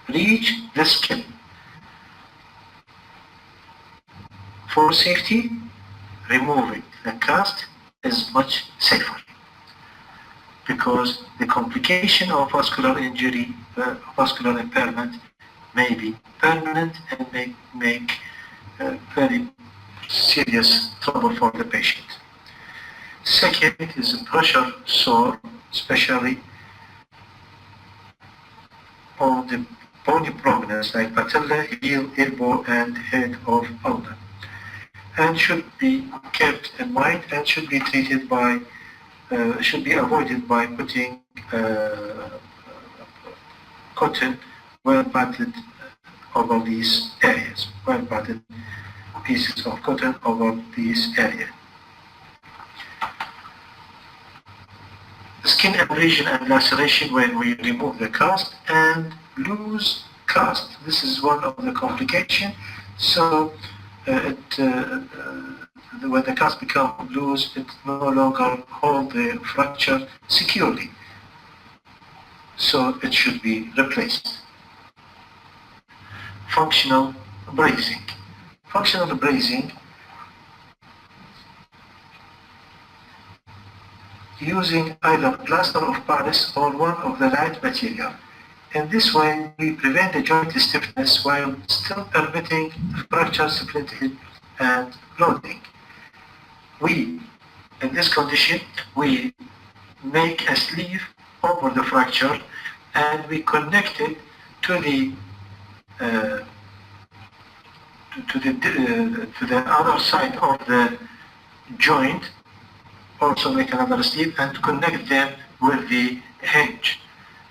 reach the skin. For safety, removing the cast is much safer, because the complication of vascular injury, vascular impairment, may be permanent and may make very serious trouble for the patient. Second is a pressure sore, especially on the bony prominence like patella, heel, elbow, and head of ulna, and should be kept in mind and should be treated by, should be avoided by putting cotton well padded over these areas, well padded pieces of cotton over these areas. Skin abrasion and laceration when we remove the cast, and loose cast. This is one of the complications. So when the cast becomes loose, it no longer holds the fracture securely. So it should be replaced. Functional bracing. Functional bracing using either plaster of Paris or one of the light material. In this way, we prevent the joint stiffness while still permitting fracture splinting and loading. In this condition, we make a sleeve over the fracture and we connect it to the other side of the joint, also make another sleeve and connect them with the hinge,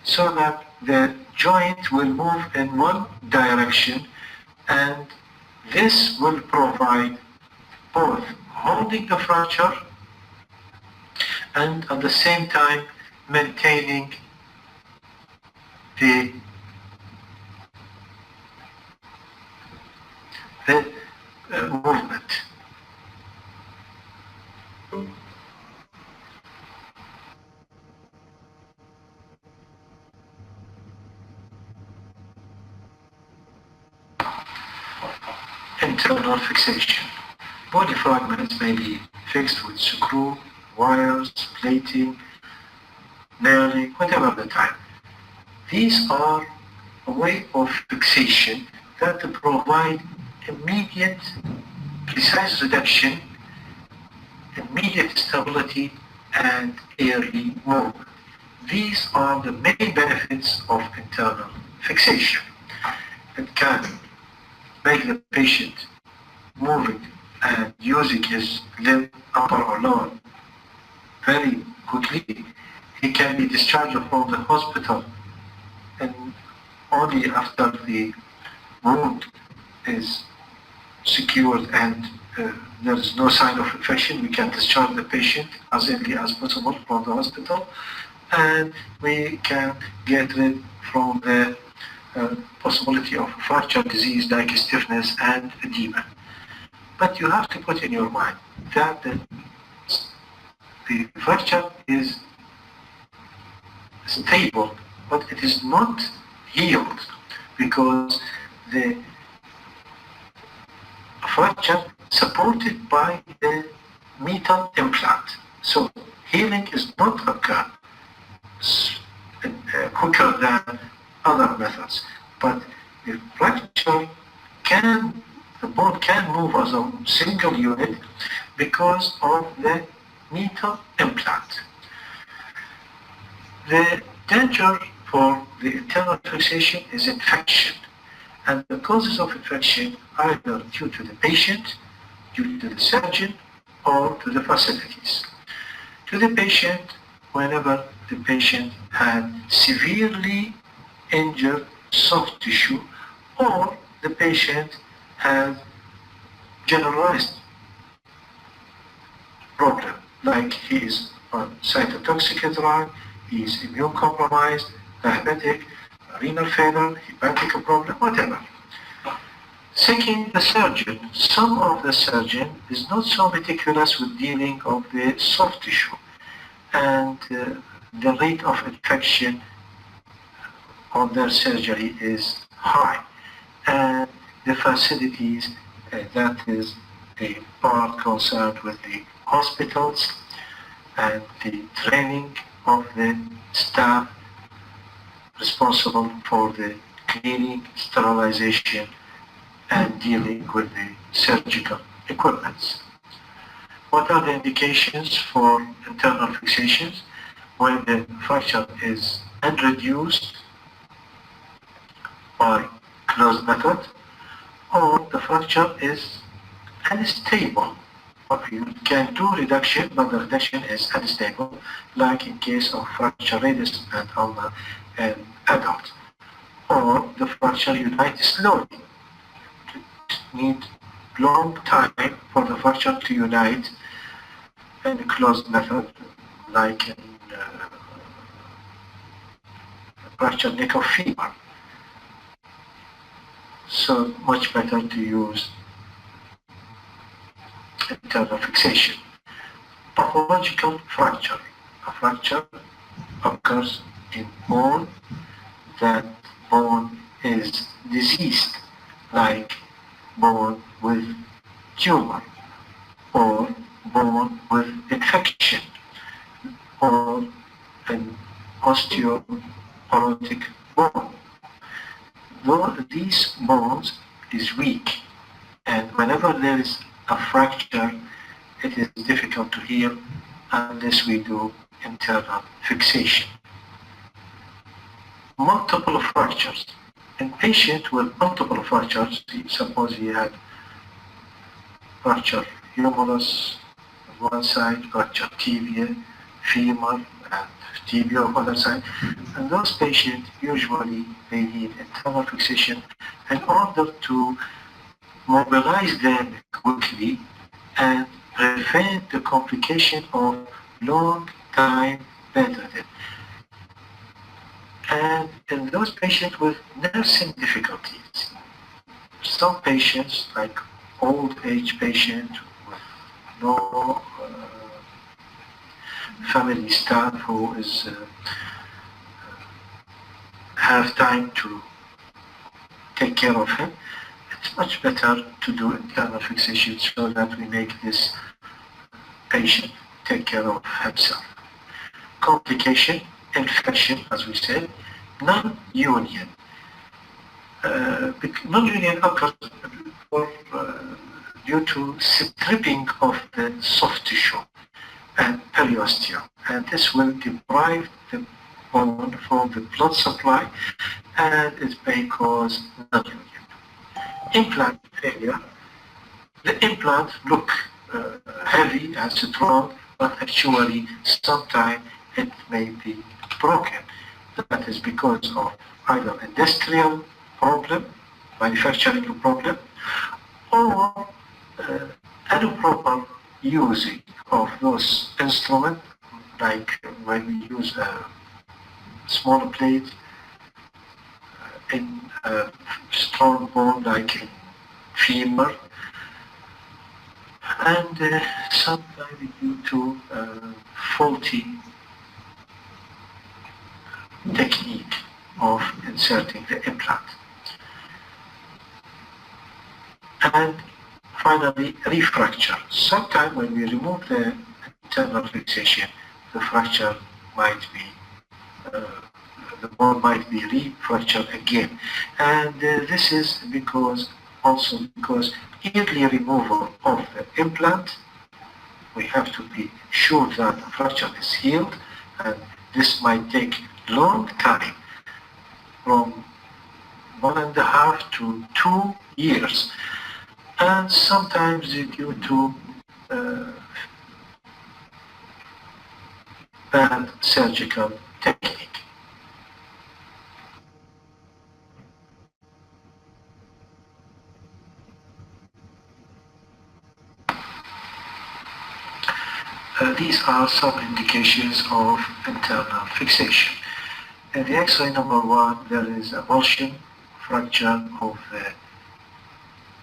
so that the joint will move in one direction, and this will provide both holding the fracture and at the same time maintaining the movement. Internal fixation. Body fragments may be fixed with screw, wires, plating, nailing, whatever the type. These are a way of fixation that provide immediate, precise reduction, immediate stability, and early movement. These are the main benefits of internal fixation. It can make the patient moving and using his limb, upper or lower, very quickly. He can be discharged from the hospital, and only after the wound is secured and there is no sign of infection, we can discharge the patient as early as possible from the hospital, and we can get rid from the possibility of fracture disease like stiffness and edema. But you have to put in your mind that the fracture is stable, but it is not healed, because the fracture supported by the metal implant. So healing is not occur quicker than other methods, but the fracture can, the bone can move as a single unit because of the metal implant. The danger for the internal fixation is infection, and the causes of infection either due to the patient, due to the surgeon, or to the facilities. To the patient, whenever the patient had severely injured soft tissue, or the patient has generalized problem, like he is on cytotoxic drug, he is immune compromised, diabetic, renal failure, hepatic problem, whatever. Second, the surgeon. Some of the surgeon is not so meticulous with dealing of the soft tissue, and the rate of infection on their surgery is high, and the facilities, that is a part concerned with the hospitals and the training of the staff responsible for the cleaning, sterilization, and dealing with the surgical equipments. What are the indications for internal fixations? When the fracture is unreduced by closed method, or the fracture is unstable. You can do reduction, but the reduction is unstable, like in case of fracture radius and ulnar and adult. Or the fracture unites slowly. Need long time for the fracture to unite in a closed method, like in fracture neck of femur. So much better to use internal fixation. Pathological fracture. A fracture occurs in bone. That bone is diseased, like bone with tumor, or bone with infection, or an osteoporotic bone. Though these bones is weak, and whenever there is a fracture, it is difficult to heal unless we do internal fixation. Multiple fractures. In patient with multiple fractures, suppose he had fracture humerus on one side, fracture tibia, femur, and tibia on the other side, and those patients usually they need internal fixation in order to mobilize them quickly and prevent the complication of long time bedridden. And in those patients with nursing difficulties, some patients, like old age patient with no family staff who is have time to take care of him, it's much better to do internal fixation so that we make this patient take care of himself. Complication, infection, as we said, non-union. Non-union occurs due to stripping of the soft tissue and periosteum, and this will deprive the bone from the blood supply, and it may cause non-union. Implant failure. The implant look heavy and strong, but actually sometimes it may be broken. That is because of either industrial problem, manufacturing problem, or improper using of those instruments, like when we use a small plate in a strong bone like in femur, and sometimes due to faulty technique of inserting the implant. And finally, refracture. Sometimes when we remove the internal fixation, the fracture might be, the bone might be re-fractured again. And this is because early removal of the implant, we have to be sure that the fracture is healed, and this might take long time, from 1.5 to 2 years, and sometimes due to bad surgical technique. These are some indications of internal fixation. In the X-ray number 1, there is avulsion, fracture of the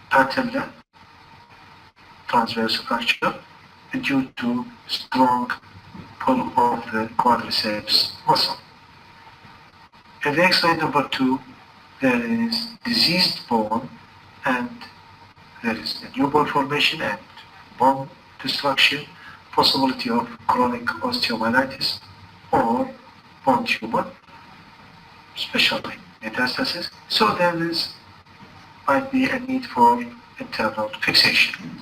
patella transverse fracture due to strong pull of the quadriceps muscle. In the X-ray number 2, there is diseased bone and there is a new bone formation and bone destruction, possibility of chronic osteomyelitis or bone tumor, especially metastasis. So there might be a need for internal fixation.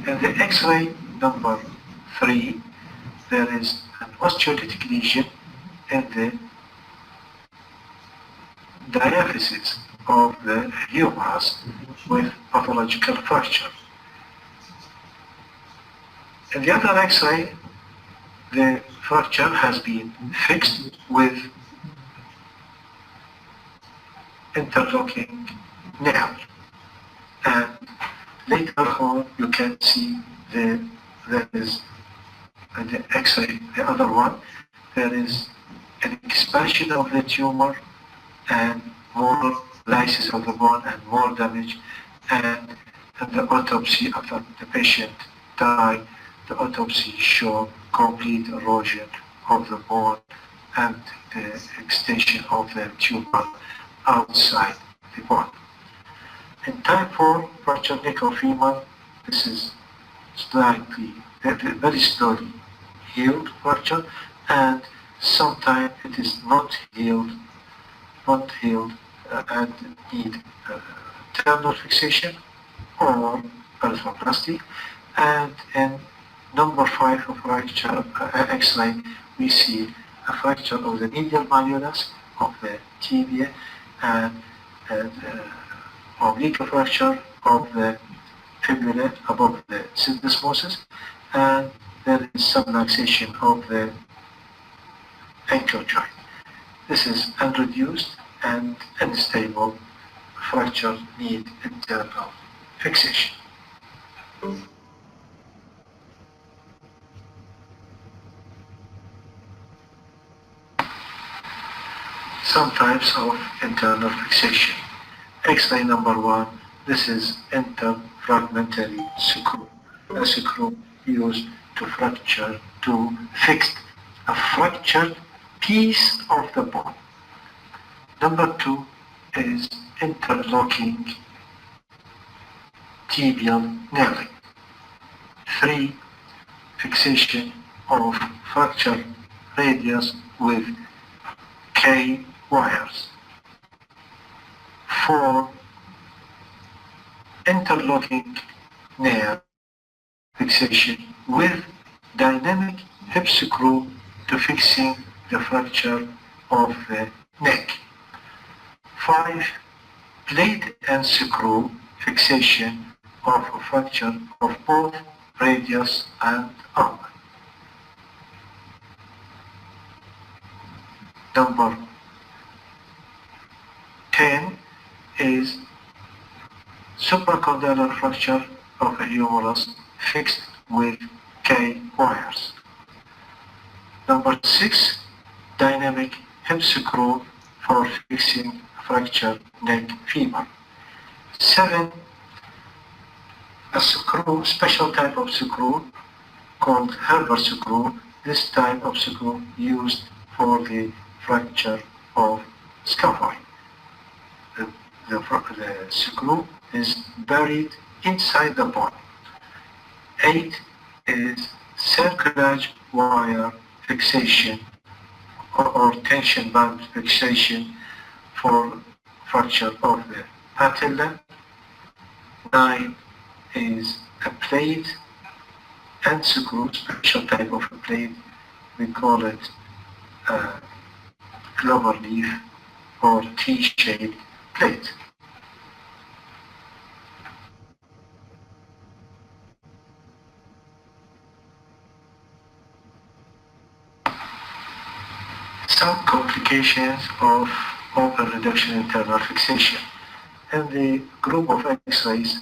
In the X-ray number 3, there is an osteolytic lesion in the diaphysis of the humerus with pathological fracture. In the other X-ray, the fracture has been fixed with interlocking nail, and later on you can see there is in the X-ray, the other one, there is an expansion of the tumor and more lysis of the bone and more damage, and in the autopsy after the patient died, the autopsy showed complete erosion of the bone and the extension of the tumor outside the bone. In type 4 fractured neck of femur, this is slightly, very slowly healed fracture, and sometimes it is not healed and need internal fixation or arthroplasty. And in number 5 of fracture X-ray, we see a fracture of the medial malleolus of the tibia and oblique fracture of the fibula above the syndesmosis, and there is subluxation of the ankle joint. This is unreduced and unstable fracture need internal fixation. Some types of internal fixation. X-ray number 1, this is interfragmentary screw. A screw used to fix a fractured piece of the bone. Number 2 is interlocking tibial nailing. 3, fixation of fractured radius with K wires. 4, interlocking nail fixation with dynamic hip screw to fixing the fracture of the neck. 5, plate and screw fixation of a fracture of both radius and arm. Number 10 is supracondylar fracture of a humerus fixed with K wires. Number 6, dynamic hip screw for fixing fractured neck femur. 7, a screw, special type of screw called Herbert screw. This type of screw used for the fracture of scaphoid. The screw is buried inside the bone. 8 is cerclage wire fixation or tension band fixation for fracture of the patella. 9 is a plate and screw, special type of a plate. We call it clover leaf or T-shaped plate. Some complications of open reduction internal fixation. In the group of X-rays,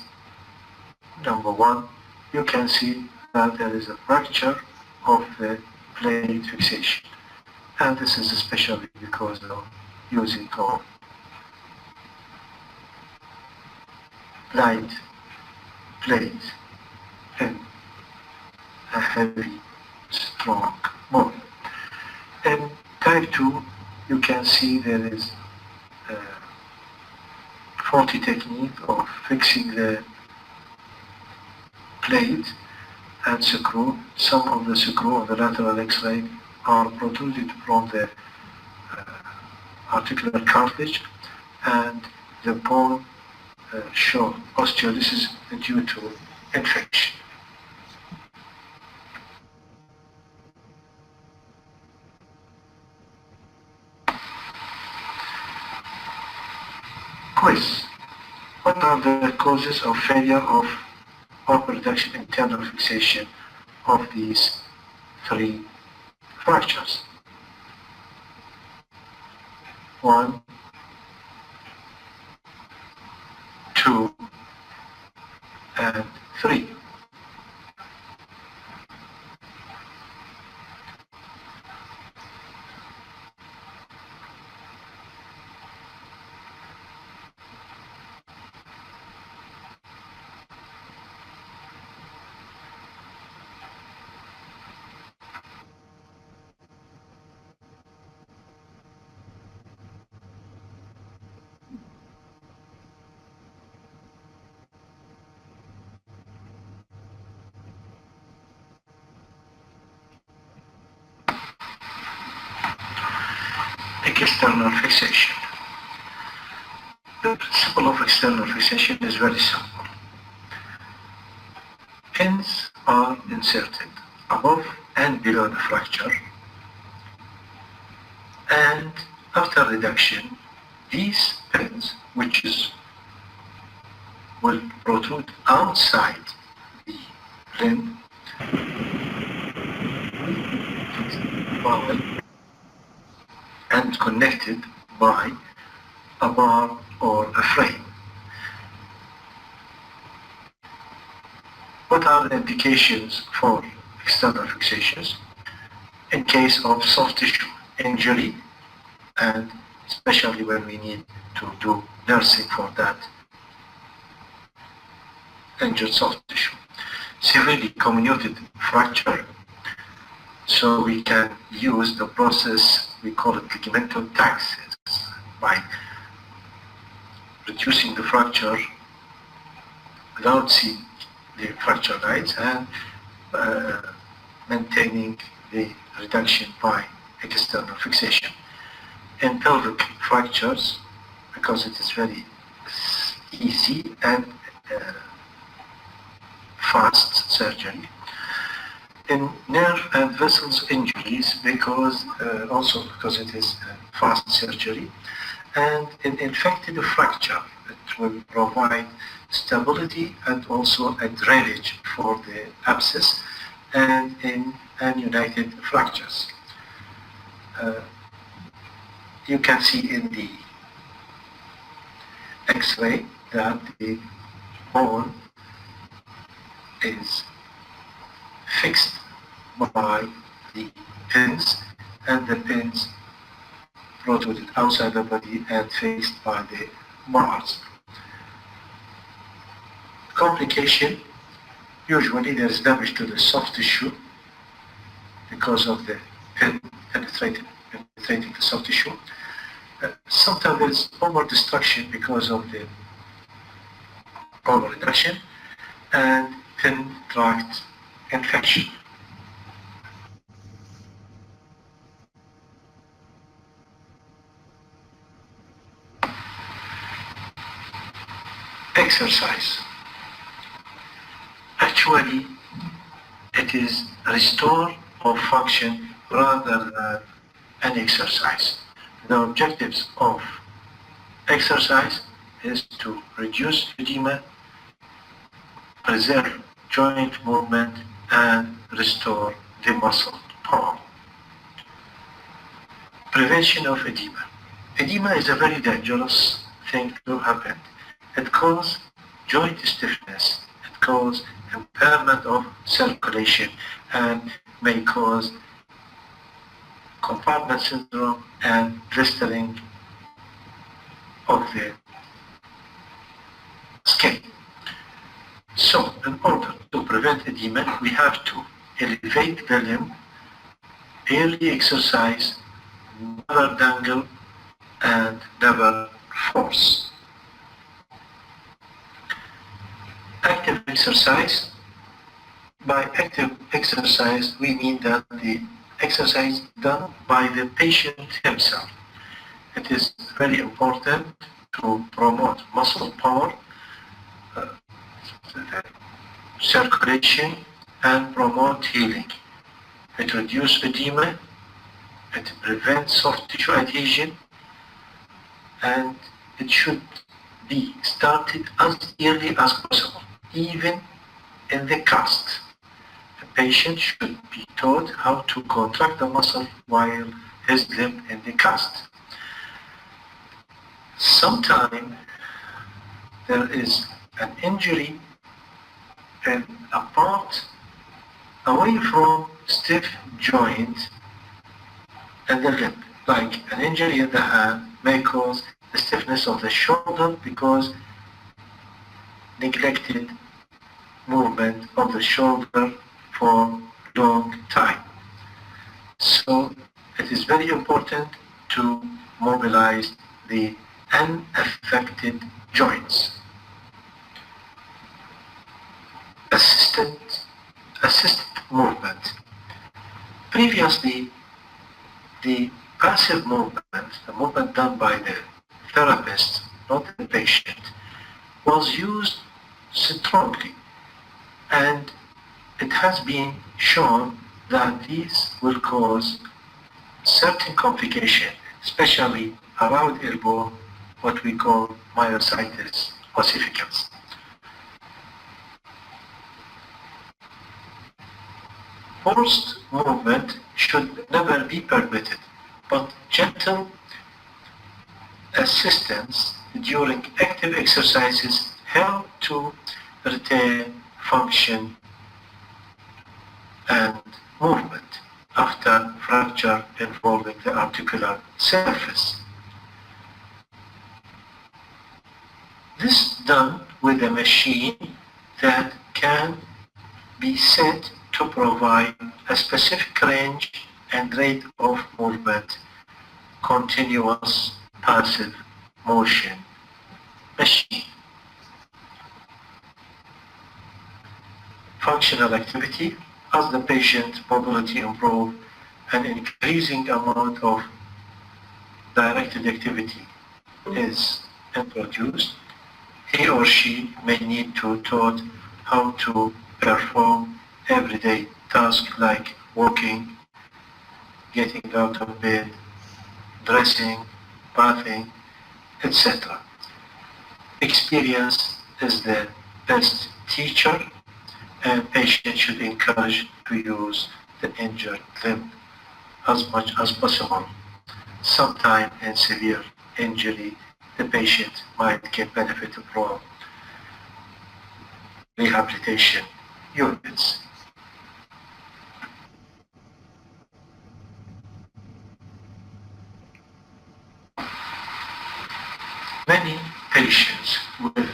number 1, you can see that there is a fracture of the plate fixation. And this is especially because of using of light plate in a heavy, strong ball. In type 2, you can see there is a faulty technique of fixing the plate and screw. Some of the screw on the lateral X-ray are protruded from the articular cartilage, and the bone show osteolysis due to infection. Quiz. What are the causes of failure of or reduction internal fixation of these three fractures? 1, 2, and 3. External fixation. The principle of external fixation is very simple. Pins are inserted above and below the fracture, and after reduction, these pins, which will protrude outside the limb, and connected by a bar or a frame. What are the implications for external fixations in case of soft tissue injury, and especially when we need to do nursing for that injured soft tissue? Severely comminuted fracture, so we can use the process, we call it ligamentastasis, by reducing the fracture without seeing the fracture lines and maintaining the reduction by external fixation. In pelvic fractures, because it is very easy and fast surgery. In nerve and vessels injuries, because because it is fast surgery, and in infected fracture, it will provide stability and also a drainage for the abscess, and in ununited fractures. You can see in the X-ray that the bone is fixed by the pins, and the pins protruded outside the body and fixed by the bars. Complication, usually there is damage to the soft tissue because of the pin penetrating the soft tissue. Sometimes there is over-destruction because of the over-reduction, and pin tract infection. Exercise. Actually, it is restore of function rather than an exercise. The objectives of exercise is to reduce edema, preserve joint movement, and restore the muscle power. Prevention of edema. Edema is a very dangerous thing to happen. It causes joint stiffness, it causes impairment of circulation, and may cause compartment syndrome and blistering of the skin. So, in order to prevent edema, we have to elevate the limb, early exercise, never dangle, and never force. Active exercise. By active exercise, we mean that the exercise done by the patient himself. It is very important to promote muscle power, circulation, and promote healing. It reduces edema, it prevents soft tissue adhesion, and it should be started as early as possible, even in the cast. The patient should be taught how to contract the muscle while his limb in the cast. Sometimes there is an injury in a part away from stiff joint and the limb, like an injury in the hand may cause the stiffness of the shoulder because neglected movement of the shoulder for long time. So it is very important to mobilize the unaffected joints. Assisted movement. Previously, the passive movement, the movement done by the therapist, not the patient, was used strongly, and it has been shown that these will cause certain complications, especially around elbow, what we call myositis ossificans. Forced movement should never be permitted, but gentle assistance during active exercises help to retain function and movement after fracture involving the articular surface. This done with a machine that can be set to provide a specific range and rate of movement, continuous passive motion machine. Functional activity. As the patient mobility improves, an increasing amount of directed activity is introduced. He or she may need to taught how to perform everyday tasks like walking, getting out of bed, dressing, bathing, etc. Experience is the best teacher, and patients should encourage to use the injured limb as much as possible. Sometimes in severe injury, the patient might get benefit from rehabilitation units. Many patients with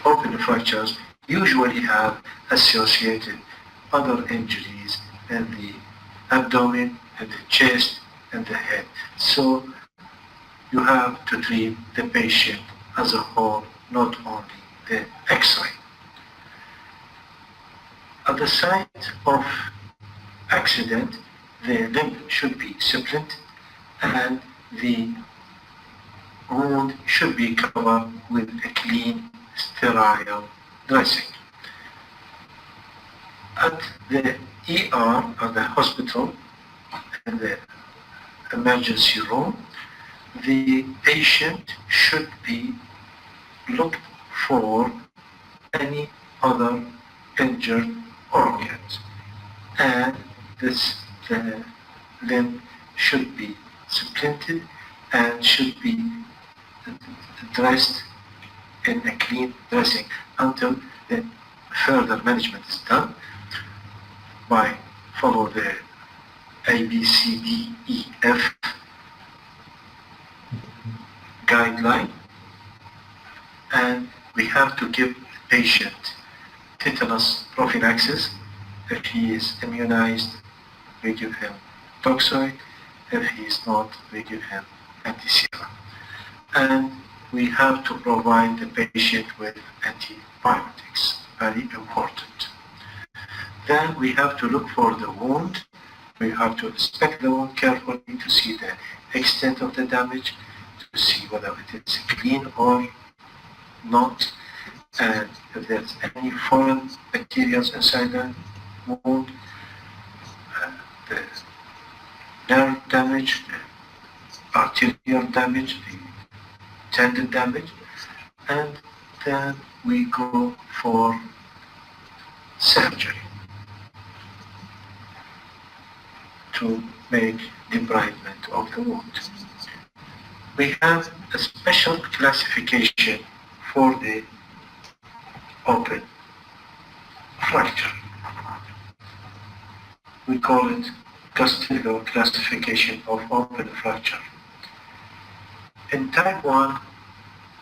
open fractures usually have associated other injuries in the abdomen, and the chest, and the head. So you have to treat the patient as a whole, not only the X-ray. At the site of accident, the limb should be splinted and the wound should be covered with a clean, sterile dressing. At the ER, at the hospital, in the emergency room, the patient should be looked for any other injured organs, and the limb should be splinted and should be dressed in a clean dressing until the further management is done by follow the ABCDEF guideline, and have to give the patient tetanus prophylaxis. If he is immunized, we give him toxoid. If he is not, we give him anti-serum. And we have to provide the patient with antibiotics, very important. Then we have to look for the wound. We have to inspect the wound carefully to see the extent of the damage, to see whether it is clean or not, and if there's any foreign bacteria inside the wound, the nerve damage, the arterial damage, the tendon damage, and then we go for surgery to make debridement of the wound. We have a special classification for the open fracture. We call it Castiglione classification of open fracture. In type 1,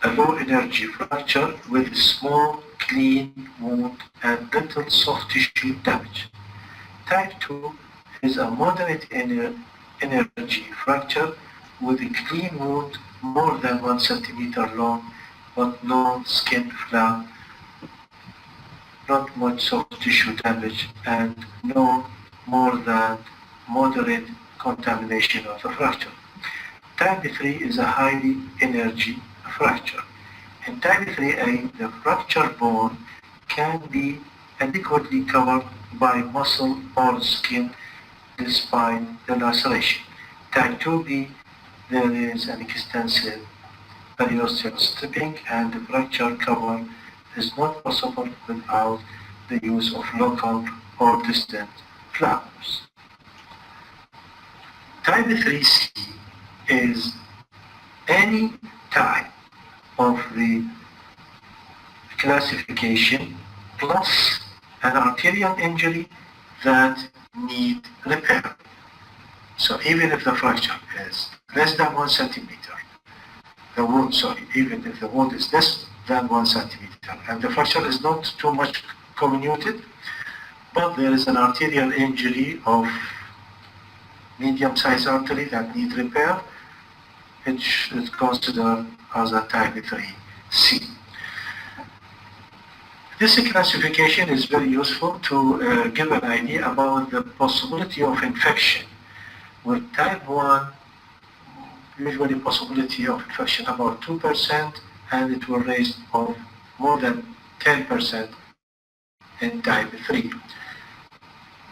a low energy fracture with a small, clean wound and little soft tissue damage. Type 2 is a moderate energy fracture with a clean wound more than 1 centimeter long, but no skin flap, not much soft tissue damage, and no more than moderate contamination of the fracture. Type 3 is a highly energy fracture. In type 3A, the fractured bone can be adequately covered by muscle or skin despite the laceration. Type 2B, there is an extensive periosteal stripping and the fracture cover is not possible without the use of local or distant flaps. Type 3C is any type of the classification plus an arterial injury that need repair. So even if the fracture is less than 1 centimeter, the wound, even if the wound is less than 1 centimeter and the fracture is not too much comminuted, but there is an arterial injury of medium-sized artery that needs repair, it is considered as a type 3C. This classification is very useful to give an idea about the possibility of infection. With type 1, usually possibility of infection about 2%, and it will raise of more than 10% in type 3.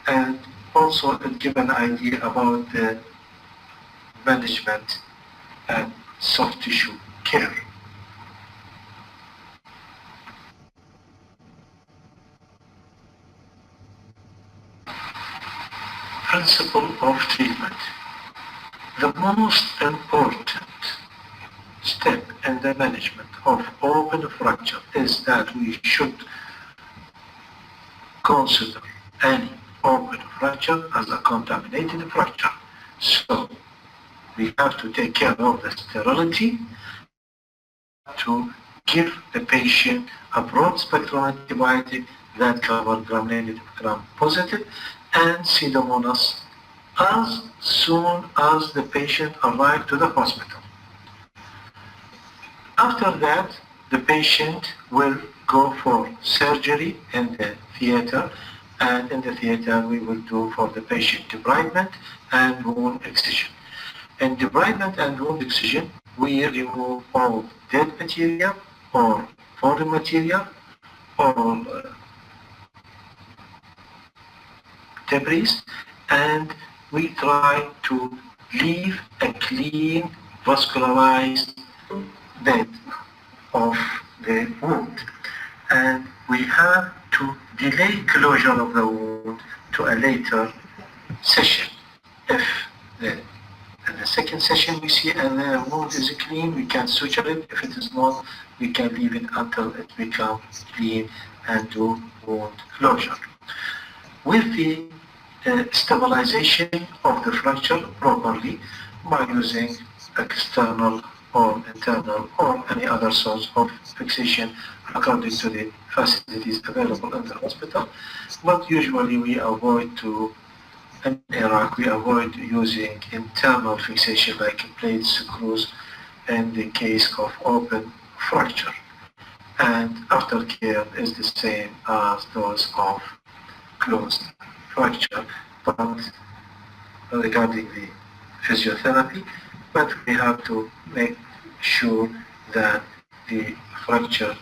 And also it gives an idea about the management and soft tissue care. Principle of treatment. The most important step in the management of open fracture is that we should consider any open fracture as a contaminated fracture. So we have to take care of the sterility, to give the patient a broad spectrum antibiotic that covers gram-negative, gram-positive, and Pseudomonas as soon as the patient arrives to the hospital. After that, the patient will go for surgery in the theater, and in the theater we will do for the patient debridement and wound excision. In debridement and wound excision, we remove all dead material or foreign material or debris, and we try to leave a clean vascularized bed of the wound. And we have to delay closure of the wound to a later session. If in the second session we see the wound is clean, we can suture it. If it is not, we can leave it until it becomes clean and do wound closure. With the stabilization of the fracture properly by using external or internal or any other source of fixation according to the facilities available in the hospital. But usually we avoid to, in Iraq, we avoid using internal fixation like plates, screws in the case of open fracture. And aftercare is the same as those of closed fracture, but regarding the physiotherapy, but we have to make sure that the fracture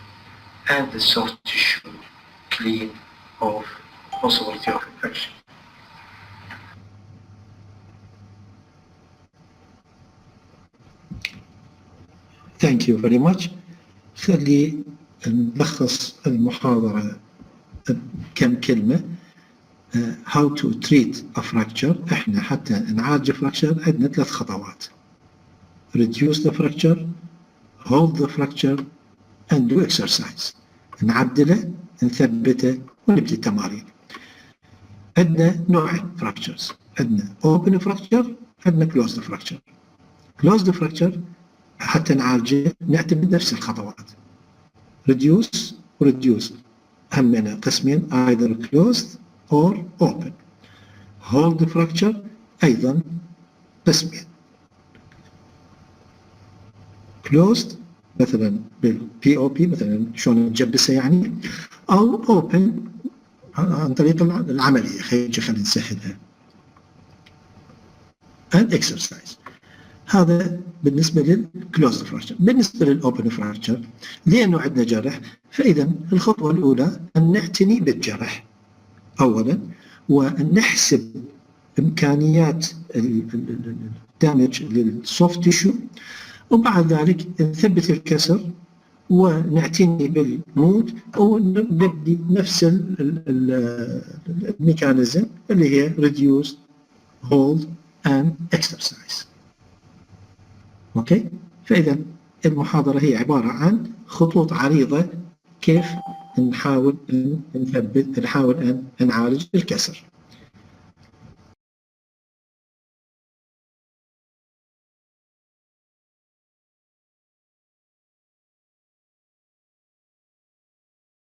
and the soft tissue clean of possibility of infection. Thank you very much. خلي نلخص المحاضرة بكم كلمة. How to treat a fracture. احنا حتى نعالج fracture عندنا 3 خطوات. Reduce the fracture, hold the fracture, and do exercise. نعدله، نثبته، ونبدي التمارين. عندنا نوعين fractures. عندنا open fracture، عندنا closed fracture. closed fracture حتى نعالجه نعتمد نفس الخطوات. reduce و reduce همنا قسمين either closed or open. hold the fracture أيضا قسمين. closed مثلا بالPOP مثلا شلون نجبسه يعني، أو open عن طريق العملية. خلينا نسهلها. and exercise. هذا بالنسبة للكلوزد فراكشر. بالنسبة للأوبن فراكشر، لأنه عندنا جرح، فإذا الخطوة الأولى أن نعتني بالجرح أولا، وأن نحسب إمكانيات الدامج للسوفت تيشو، وبعد ذلك نثبت الكسر ونعتني بالموت، ونبدي نفس الميكانيزم اللي هي reduce, hold and exercise. اوكي؟ فاذا المحاضره هي عباره عن خطوط عريضه كيف نحاول ان نثبت، نحاول ان نعالج الكسر.